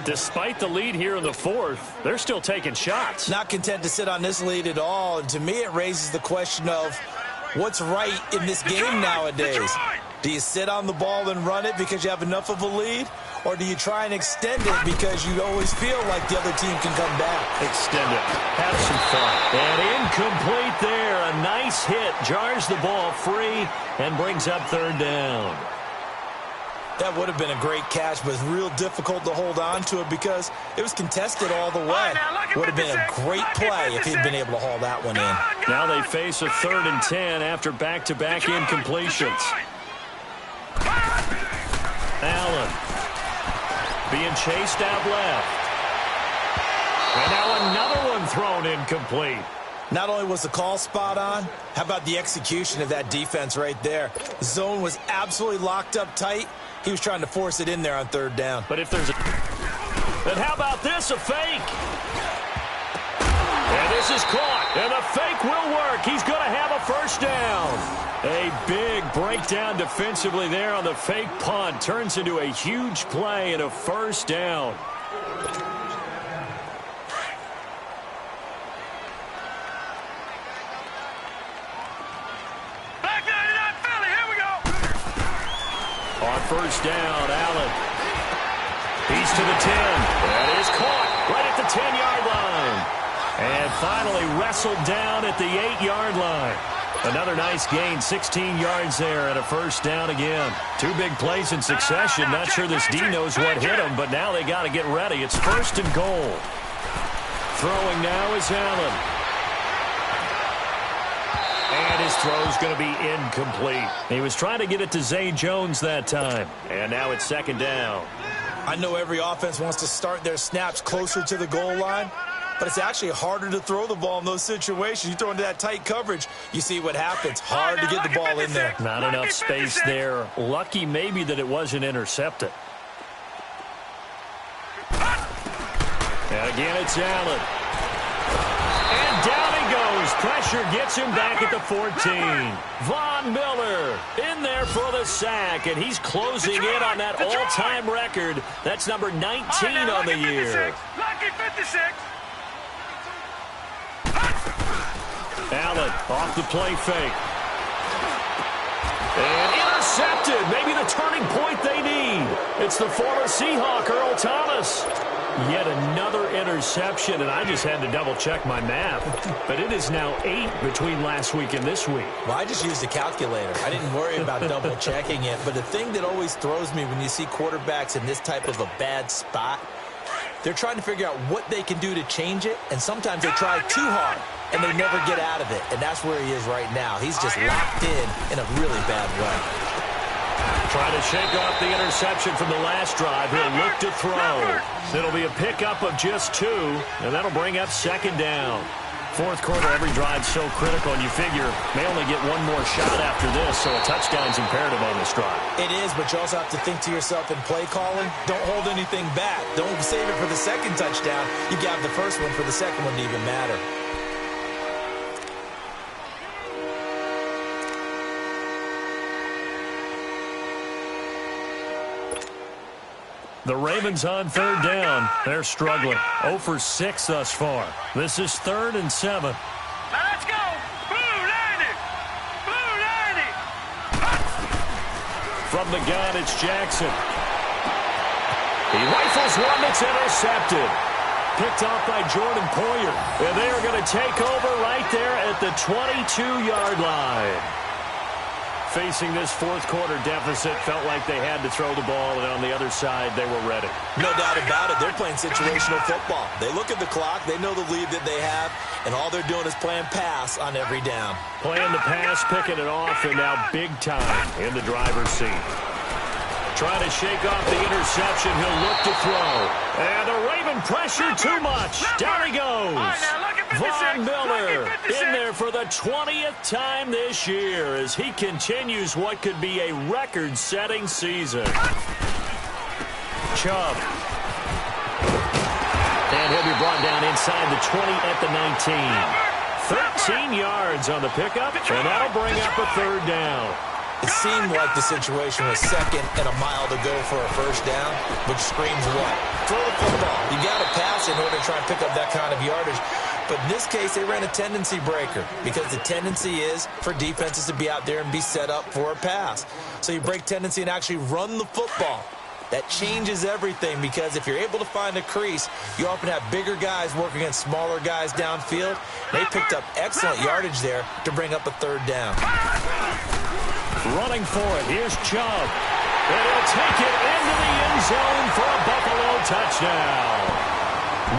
Despite the lead here in the 4th, they're still taking shots. Not content to sit on this lead at all, and to me it raises the question of what's right in this game nowadays. Do you sit on the ball and run it because you have enough of a lead? Or do you try and extend it because you always feel like the other team can come back? Extend it. Have some fun. And incomplete there. A nice hit. Jars the ball free and brings up 3rd down. That would have been a great catch, but it's real difficult to hold on to it because it was contested all the way. Would have been a great play if he'd been able to haul that one in. Now they face a 3rd and 10 after back-to-back incompletions. Allen being chased out left. And now another one thrown incomplete. Not only was the call spot on, how about the execution of that defense right there? The zone was absolutely locked up tight. He was trying to force it in there on 3rd down. But if there's a... Then how about this, a fake? This is caught, and the fake will work. He's going to have a first down. A big breakdown defensively there on the fake punt. Turns into a huge play and a first down. On first down, Allen. He's to the 10. That is caught right at the 10-yard line. And finally wrestled down at the 8-yard line. Another nice gain, 16 yards there and a first down again. Two big plays in succession. Not sure this D knows what hit him, but now they got to get ready. It's first and goal. Throwing now is Allen. And his throw's going to be incomplete. He was trying to get it to Zay Jones that time. And now it's second down. I know every offense wants to start their snaps closer to the goal line, but it's actually harder to throw the ball in those situations. You throw into that tight coverage, you see what happens. Hard to get the ball in there. Not enough space there. Lucky maybe that it wasn't intercepted. And again, it's Allen. And down he goes. Pressure gets him back at the 14. Von Miller in there for the sack, and he's closing in on that all-time record. That's number 19 on the year. Lucky 56. Allen off the play fake. And intercepted. Maybe the turning point they need. It's the former Seahawk, Earl Thomas. Yet another interception, and I just had to double-check my math. But it is now 8 between last week and this week. Well, I just used a calculator. I didn't worry about double-checking it. But the thing that always throws me when you see quarterbacks in this type of a bad spot, they're trying to figure out what they can do to change it, and sometimes they try too hard, and they never get out of it. And that's where he is right now. He's just locked in a really bad way. Trying to shake off the interception from the last drive. He'll look to throw. It'll be a pickup of just 2, and that'll bring up second down. Fourth quarter, every drive's so critical, and you figure may only get one more shot after this, so a touchdown's imperative on this drive. It is, but you also have to think to yourself in play calling, don't hold anything back. Don't save it for the second touchdown. You got the first one for the second one to even matter. The Ravens on third down. They're struggling. 0 for 6 thus far. This is 3rd and 7. Let's go. Blue 90. Blue 90. From the gun, it's Jackson. He rifles one that's intercepted. Picked off by Jordan Poyer. And they are going to take over right there at the 22-yard line. Facing this fourth quarter deficit, felt like they had to throw the ball, and on the other side, they were ready. No doubt about it. They're playing situational football. They look at the clock. They know the lead that they have, and all they're doing is playing pass on every down. Playing the pass, picking it off, and now big time in the driver's seat. Trying to shake off the interception. He'll look to throw. And the Raven pressure too much. Down he goes. Von Miller in there for the 20th time this year as he continues what could be a record-setting season. Chubb. And he'll be brought down inside the 20 at the 19. 13 yards on the pickup, and that'll bring up a third down. It seemed like the situation was 2nd and a mile to go for a first down, which screams what? Throw the football. You got to pass in order to try and pick up that kind of yardage. But in this case, they ran a tendency breaker because the tendency is for defenses to be out there and be set up for a pass. So you break tendency and actually run the football. That changes everything because if you're able to find a crease, you often have bigger guys working against smaller guys downfield. They picked up excellent yardage there to bring up a third down. Running for it, here's Chubb. And he'll take it into the end zone for a Buffalo touchdown.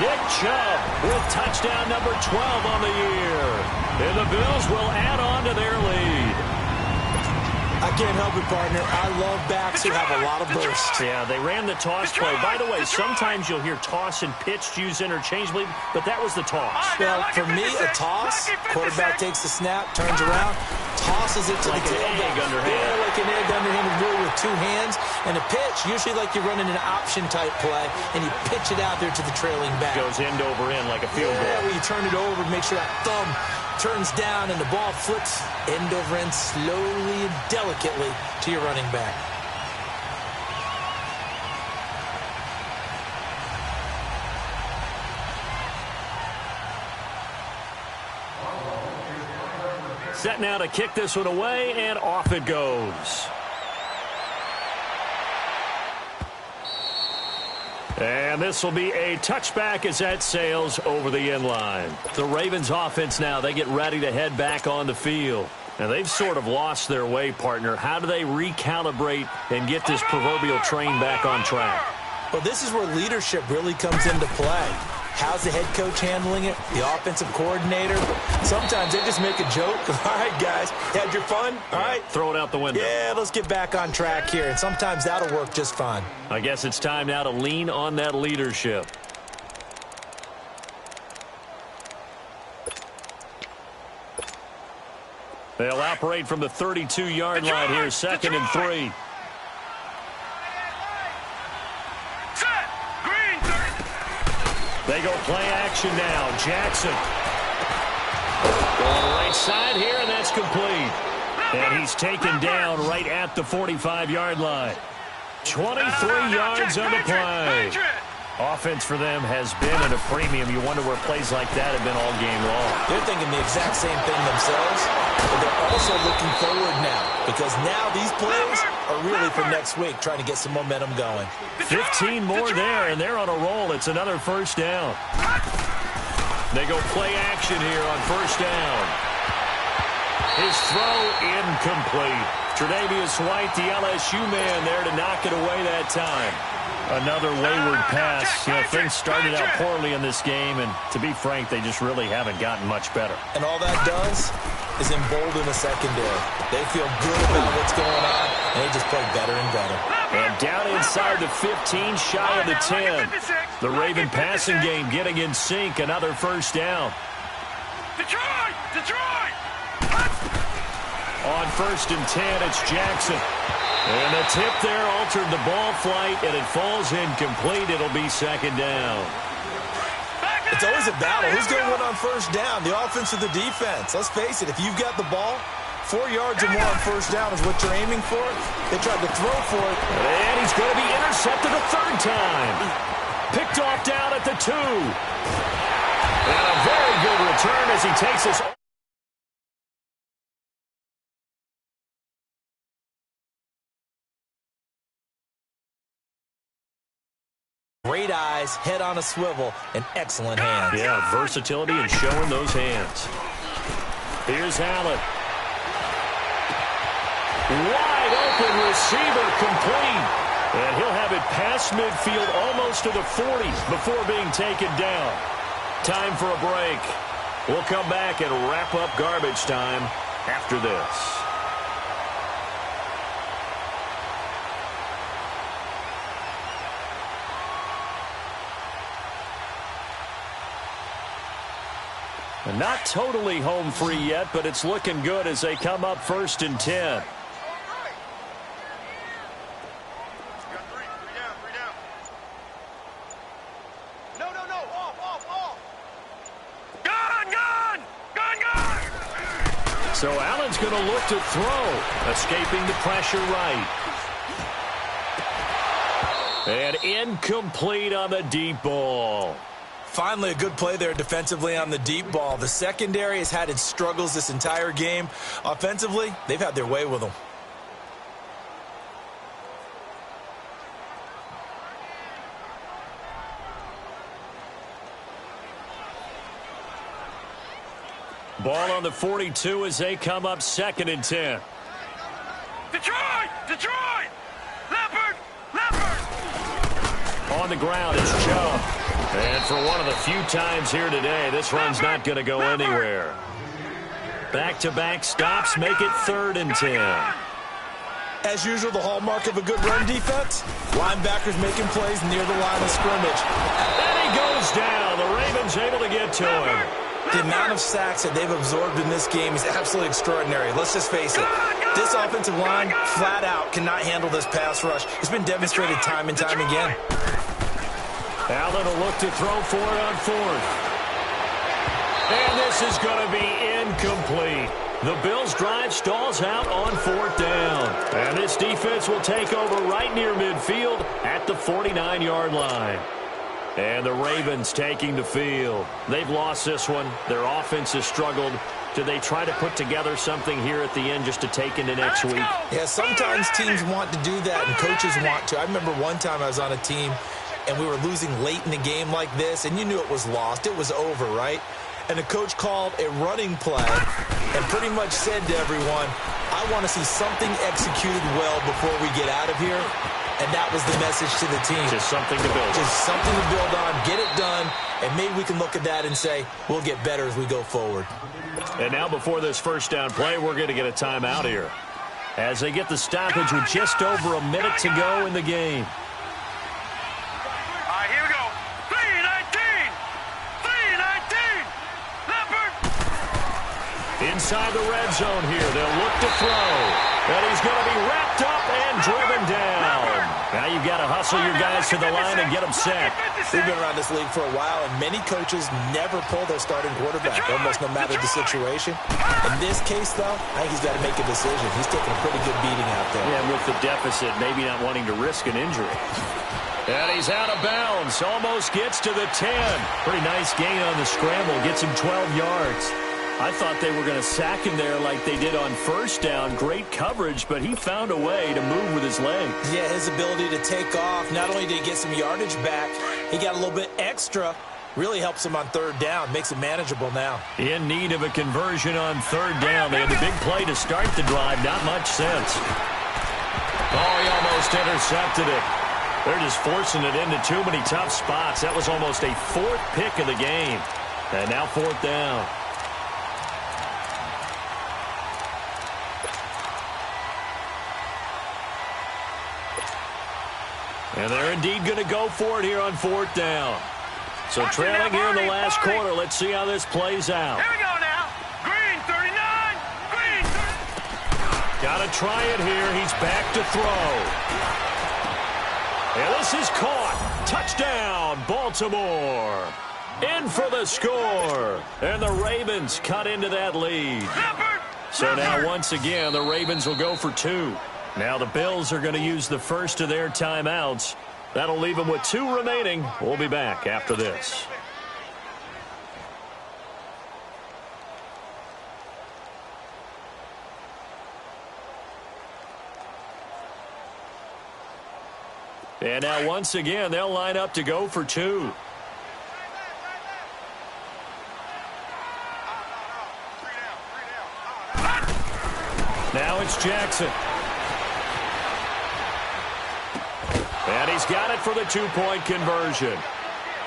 Nick Chubb with touchdown number 12 on the year. And the Bills will add on to their lead. I can't help it, partner. I love backs who have a lot of bursts. Yeah, they ran the toss play. By the way, sometimes you'll hear toss and pitch used interchangeably, but that was the toss. Well, for me, a toss, quarterback takes the snap, turns around, tosses it to the tailback. Underhand. Yeah, like chicken egg underhanded really with two hands. And a pitch, usually like you're running an option-type play, and you pitch it out there to the trailing back. Goes end over end like a field goal. Yeah, where you turn it over, make sure that thumb turns down, and the ball flips end over end slowly and delicately to your running back. Set now to kick this one away, and off it goes. And this will be a touchback as that sails over the end line. The Ravens offense now, they get ready to head back on the field. And they've sort of lost their way, partner. How do they recalibrate and get this proverbial train back on track? Well, this is where leadership really comes into play. How's the head coach handling it? The offensive coordinator? Sometimes they just make a joke. All right, guys, had your fun? All right. Throw it out the window. Yeah, let's get back on track here. And sometimes that'll work just fine. I guess it's time now to lean on that leadership. They'll operate from the 32-yard line here, 2nd and 3. They go play action now. Jackson. Going right side here, and that's complete. And he's taken down right at the 45-yard line. 23 yards on the play. Offense for them has been at a premium. You wonder where plays like that have been all game long. They're thinking the exact same thing themselves, but they're also looking forward now, because now these plays are really for next week, trying to get some momentum going. 15 more there, and they're on a roll. It's another first down. They go play action here on first down. His throw incomplete. Tre'Davious White, the LSU man, there to knock it away that time. Another wayward pass. You know, things started out poorly in this game, and to be frank, they just really haven't gotten much better. And all that does is embolden the secondary. They feel good about what's going on, and they just play better and better. And down inside the 15, shy of the 10. The Raven passing game getting in sync. Another first down. Detroit! Detroit! On 1st and 10, it's Jackson. And the tip there altered the ball flight, and it falls incomplete. It'll be 2nd down. It's always a battle. Who's going to win on first down, the offense or the defense? Let's face it, if you've got the ball, 4 yards or more on first down is what you're aiming for. They tried to throw for it. And he's going to be intercepted a 3rd time. Picked off down at the 2. And a very good return as he takes us. Great eyes, head on a swivel, and excellent hands. Yeah, versatility and showing those hands. Here's Allen. Wide open receiver complete. And he'll have it past midfield almost to the 40 before being taken down. Time for a break. We'll come back and wrap up garbage time after this. Not totally home free yet, but it's looking good as they come up 1st and 10. So Allen's going to look to throw, escaping the pressure right. And incomplete on the deep ball. Finally, a good play there defensively on the deep ball. The secondary has had its struggles this entire game. Offensively, they've had their way with them. Ball on the 42 as they come up 2nd and 10. Detroit! Detroit! Leopard! Leopard! On the ground is Chubb. And for one of the few times here today, this run's not going to go anywhere. Back-to-back stops make it 3rd and 10. As usual, the hallmark of a good run defense, linebackers making plays near the line of scrimmage. And he goes down. The Ravens able to get to him. The amount of sacks that they've absorbed in this game is absolutely extraordinary. Let's just face it. This offensive line, flat out, cannot handle this pass rush. It's been demonstrated time and time again. Allen will look to throw for it on fourth. And this is going to be incomplete. The Bills' drive stalls out on fourth down. And this defense will take over right near midfield at the 49-yard line. And the Ravens taking the field. They've lost this one. Their offense has struggled. Do they try to put together something here at the end just to take into next week? Yeah, sometimes teams want to do that and coaches want to. I remember one time I was on a team and we were losing late in the game like this, and you knew it was lost. It was over, right? And the coach called a running play and pretty much said to everyone, I want to see something executed well before we get out of here. And that was the message to the team. Just something to build on. Just something to build on, get it done, and maybe we can look at that and say, we'll get better as we go forward. And now before this first down play, we're going to get a timeout here as they get the stoppage with just over a minute to go in the game. All right, here we go. 3-19. 3-19. Leopard. Inside the red zone here, they'll look to throw. And he's going to be wrapped up and driven down. Now you've got to hustle your guys to the line and get them set. We've been around this league for a while, and many coaches never pull their starting quarterback, almost no matter the situation. In this case, though, I think he's got to make a decision. He's taking a pretty good beating out there. Yeah, with the deficit, maybe not wanting to risk an injury. And he's out of bounds. Almost gets to the 10. Pretty nice gain on the scramble. Gets him 12 yards. I thought they were going to sack him there like they did on first down. Great coverage, but he found a way to move with his legs. Yeah, his ability to take off. Not only did he get some yardage back, he got a little bit extra. Really helps him on third down. Makes it manageable now. In need of a conversion on third down. They had the big play to start the drive. Not much sense. Oh, he almost intercepted it. They're just forcing it into too many tough spots. That was almost a fourth pick of the game. And now fourth down. And they're indeed going to go for it here on fourth down. So trailing here in the last quarter. Let's see how this plays out. Here we go now. Green 39. Green 30. Got to try it here. He's back to throw. And this is caught. Touchdown, Baltimore. In for the score. And the Ravens cut into that lead. So now once again, the Ravens will go for two. Now the Bills are going to use the first of their timeouts. That'll leave them with two remaining. We'll be back after this. And now once again, they'll line up to go for two. Now it's Jackson. And he's got it for the two-point conversion.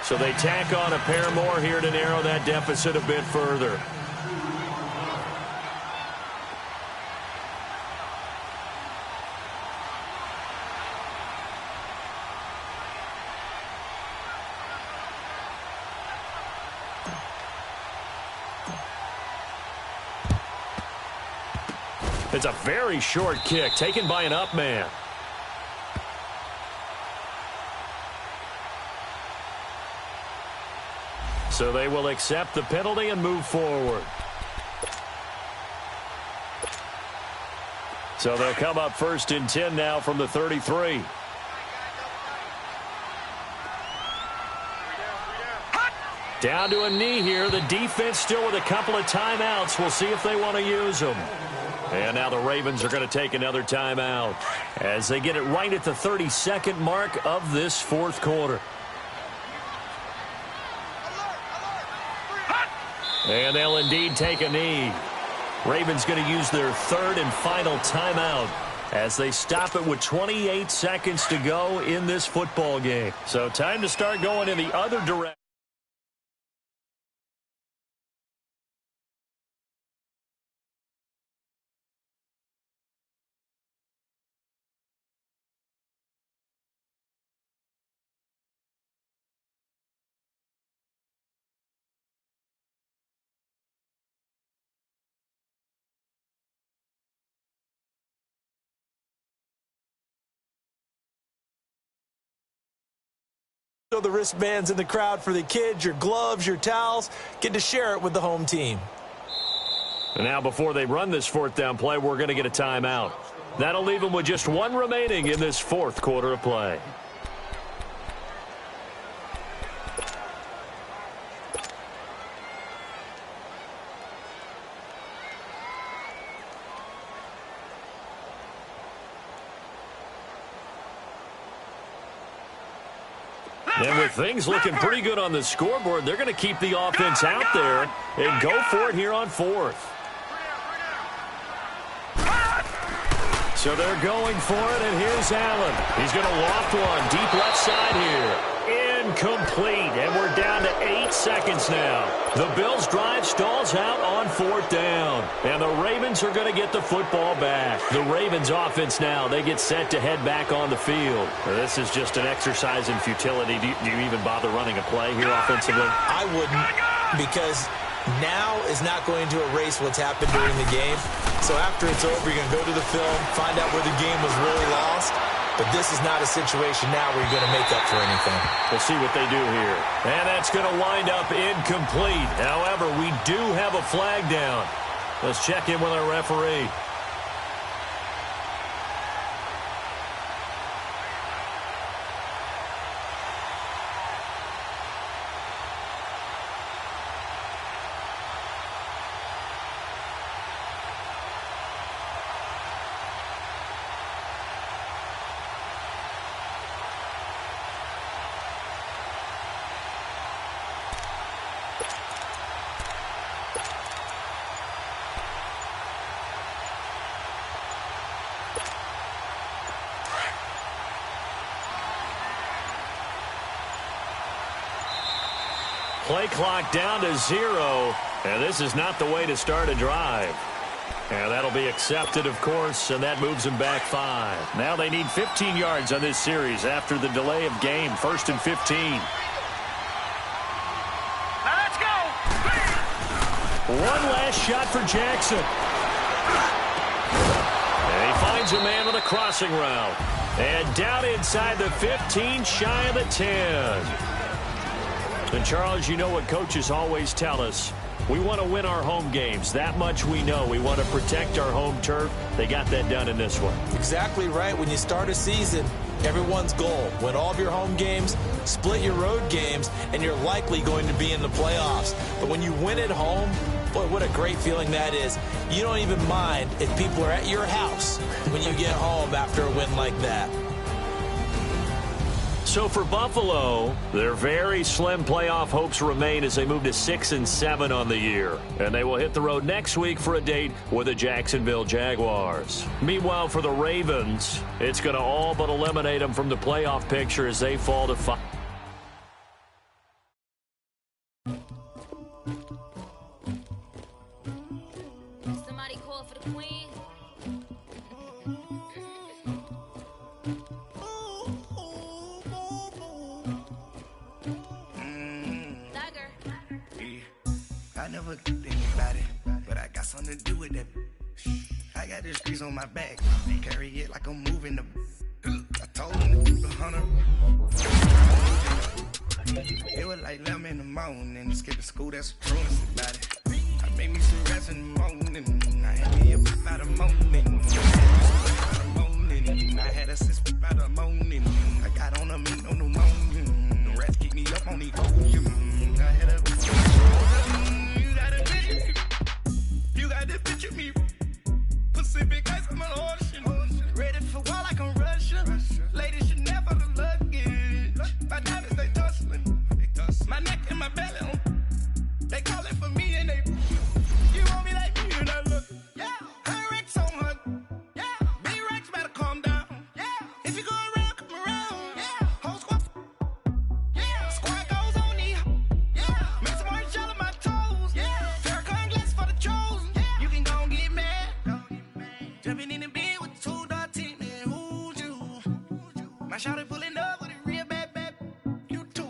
So they tack on a pair more here to narrow that deficit a bit further. It's a very short kick taken by an up man. So they will accept the penalty and move forward. So they'll come up first and 10 now from the 33. Down to a knee here. The defense still with a couple of timeouts. We'll see if they want to use them. And now the Ravens are going to take another timeout as they get it right at the 32nd mark of this fourth quarter. And they'll indeed take a knee. Ravens going to use their third and final timeout as they stop it with 28 seconds to go in this football game. So time to start going in the other direction. So the wristbands in the crowd for the kids, your gloves, your towels, get to share it with the home team. And now before they run this fourth down play, we're going to get a timeout. That'll leave them with just one remaining in this fourth quarter of play. And with things looking pretty good on the scoreboard, they're going to keep the offense out there and go for it here on fourth. So they're going for it, and here's Allen. He's going to loft one deep left side here. Incomplete, and we're down to 8 seconds now. The Bills' drive stalls out on fourth down, and the Ravens are going to get the football back. The Ravens' offense now, they get set to head back on the field. This is just an exercise in futility. Do you even bother running a play here offensively? I wouldn't, because now is not going to erase what's happened during the game. So after it's over, you're going to go to the film, find out where the game was really lost. But this is not a situation now where you're going to make up for anything. We'll see what they do here. And that's going to wind up incomplete. However, we do have a flag down. Let's check in with our referee. Play clock down to 0, and this is not the way to start a drive. And that'll be accepted, of course, and that moves them back 5. Now they need 15 yards on this series after the delay of game. 1st and 15. Now let's go. One last shot for Jackson. And he finds a man with a crossing route. And down inside the 15, shy of the 10. And, Charles, you know what coaches always tell us. We want to win our home games. That much we know. We want to protect our home turf. They got that done in this one. Exactly right. When you start a season, everyone's goal, win all of your home games, split your road games, and you're likely going to be in the playoffs. But when you win at home, boy, what a great feeling that is. You don't even mind if people are at your house when you get home after a win like that. So for Buffalo, their very slim playoff hopes remain as they move to 6-7 on the year. And they will hit the road next week for a date with the Jacksonville Jaguars. Meanwhile, for the Ravens, it's going to all but eliminate them from the playoff picture as they fall to 5. Somebody call for the queen. I never killed anybody, but I got something to do with that. I got the streets on my back, carry it like I'm moving the. I told him to keep 100. It was like 11 in the morning, skip to school, that's the truest about it. I made me some rest in the morning, I had me a pop out of morning. I had a sis out of morning, I got on a meat on the morning. The rats keep me up on the gold. I had a you got to picture me. Pacific ice on my ocean. Ready for war like I'm Russian. Ladies should never the luggage. My diamonds, they tussling. My neck and my belly. They calling for me and they. You want me like me and I look. Yeah. Her Rex on her. Yeah. B-Rex better calm down. Yeah. If you go around, come around. Yeah. Whole squad. Yeah. Squad goes on me. Yeah. Make some orange gel on my toes. Yeah. Farrakhan glass for the chosen. Yeah. You can go and get mad. Jumping in the bed with 2 dark teeth, man. Who's you? My shawty pulling up with a real bad. You too.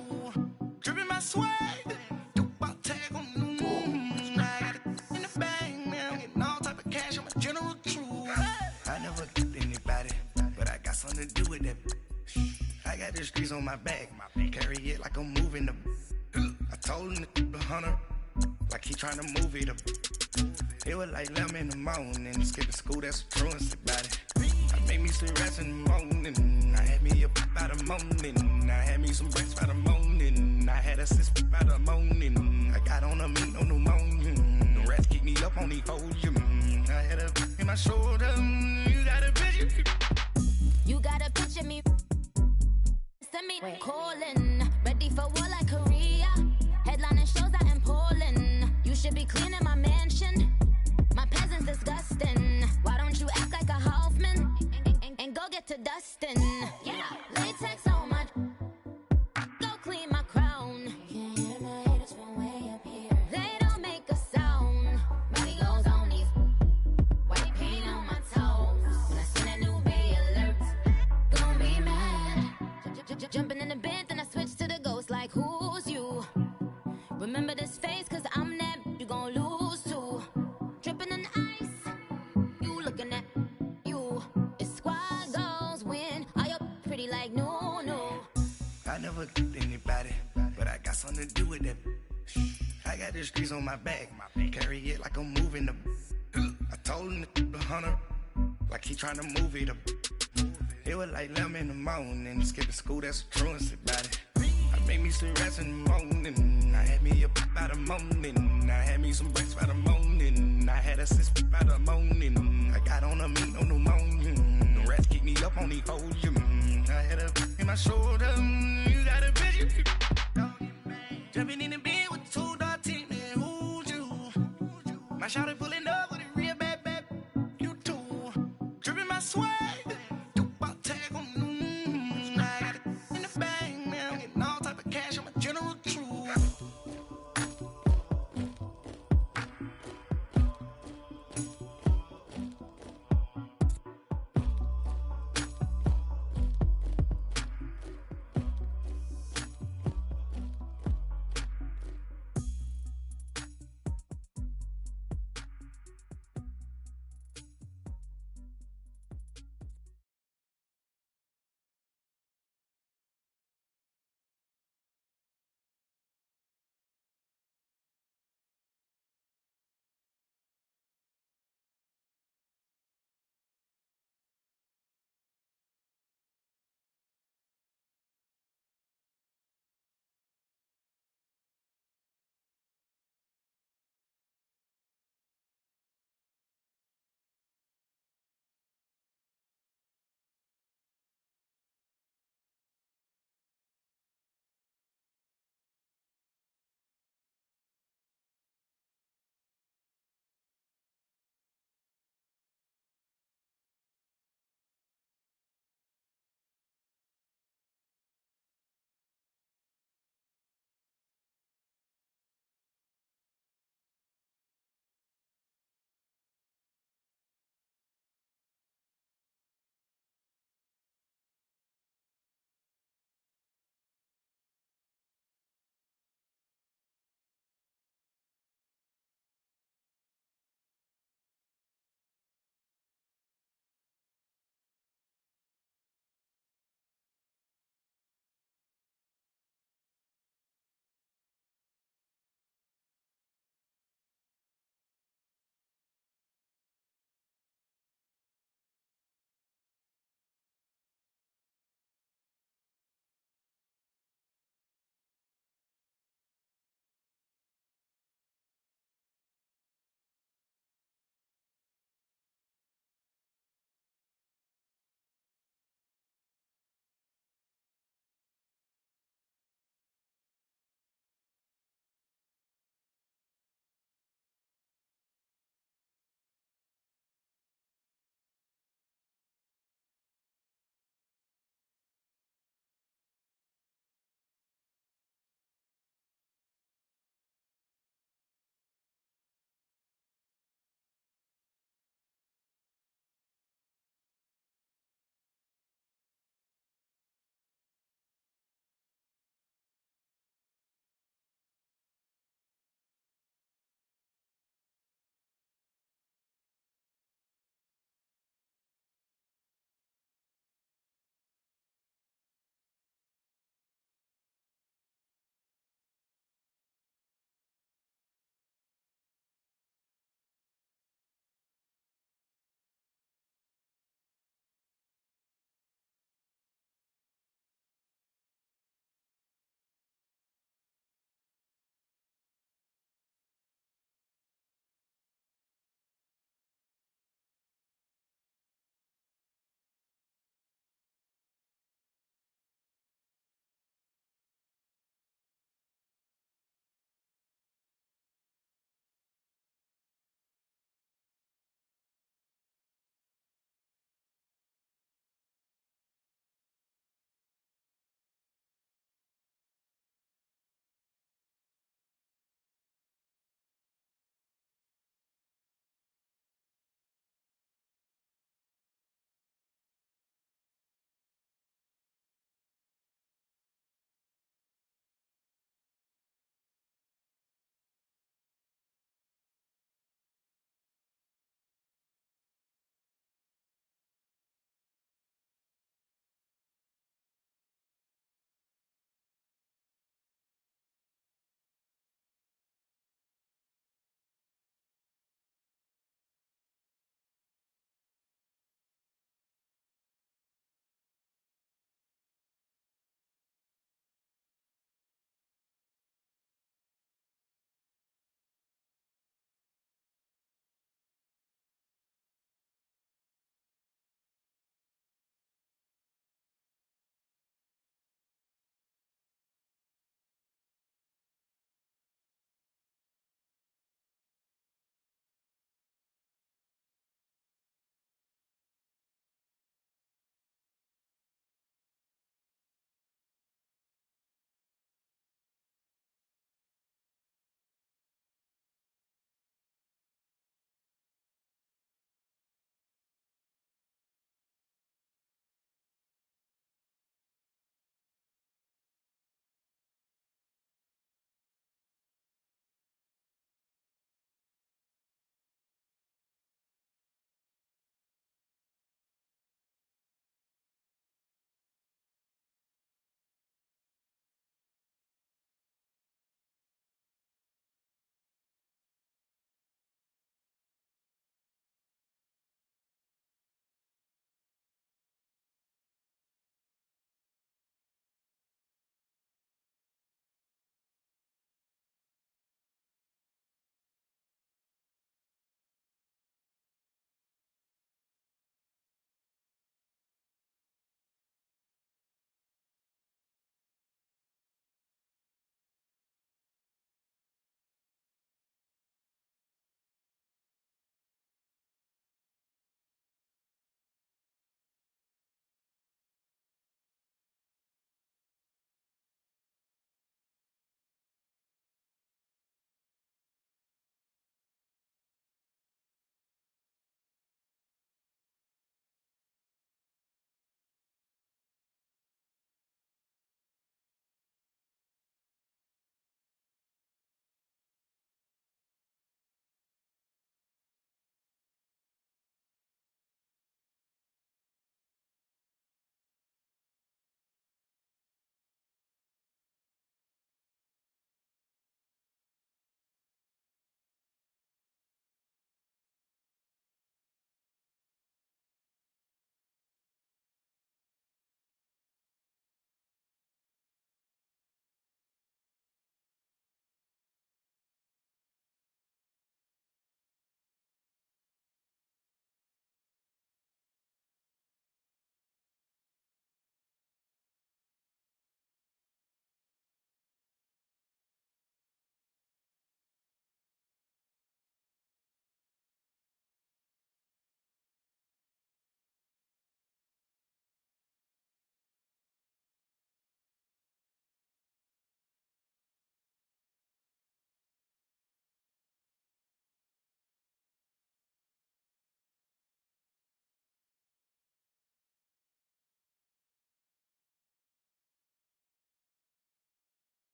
Dripping my swag. About tag on the moon. I got it in the bag, man. I'm getting all type of cash. I'm a general truth. I never killed anybody, but I got something to do with that. I got the streets on my back, carry it like I'm moving the. I told him the hunter, like he trying to move it up. It was like 11 in the morning, skipping school, that's a truancy about it. I made me some rest in the morning, I had me a pop by the morning, I had me some breaks by the morning, I had a sis by the morning, I got on a meat on the morning, the rats keep me up on the podium, I had a in my shoulder, you got a picture. You got a picture me. Send me calling, ready for war like Korea. Headlining shows out in Poland. You should be cleaning my mansion. My peasants disgusting. Why don't you act like a Hoffman and go get to dustin'? Yeah, latex on my. Go clean my crown. You can hear my haters from way up here. They don't make a sound. Body goes on these. White paint on my toes. When I see that new Bay alert, gon' be mad. Jumping in the bed, then I switch to the ghost like who's you? Remember this face, cause I'm that you gon' lose too. Dripping in ice, you looking at you. It's squad goals win, are you pretty like no. I never killed anybody, but I got something to do with that. I got the streets on my back, carry it like I'm moving the. I told him the hunter, like he trying to move it up. It was like 11 in the morning, skipping school, that's a truancy about it. I made me some rest in the morning, I had me a pop by the morning, I had me some breaks by the morning, I had a sis by the morning, I got on a meat on the morning, the rats keep me up on the podium, I had a in my shoulder, you got a picture. Jumping in the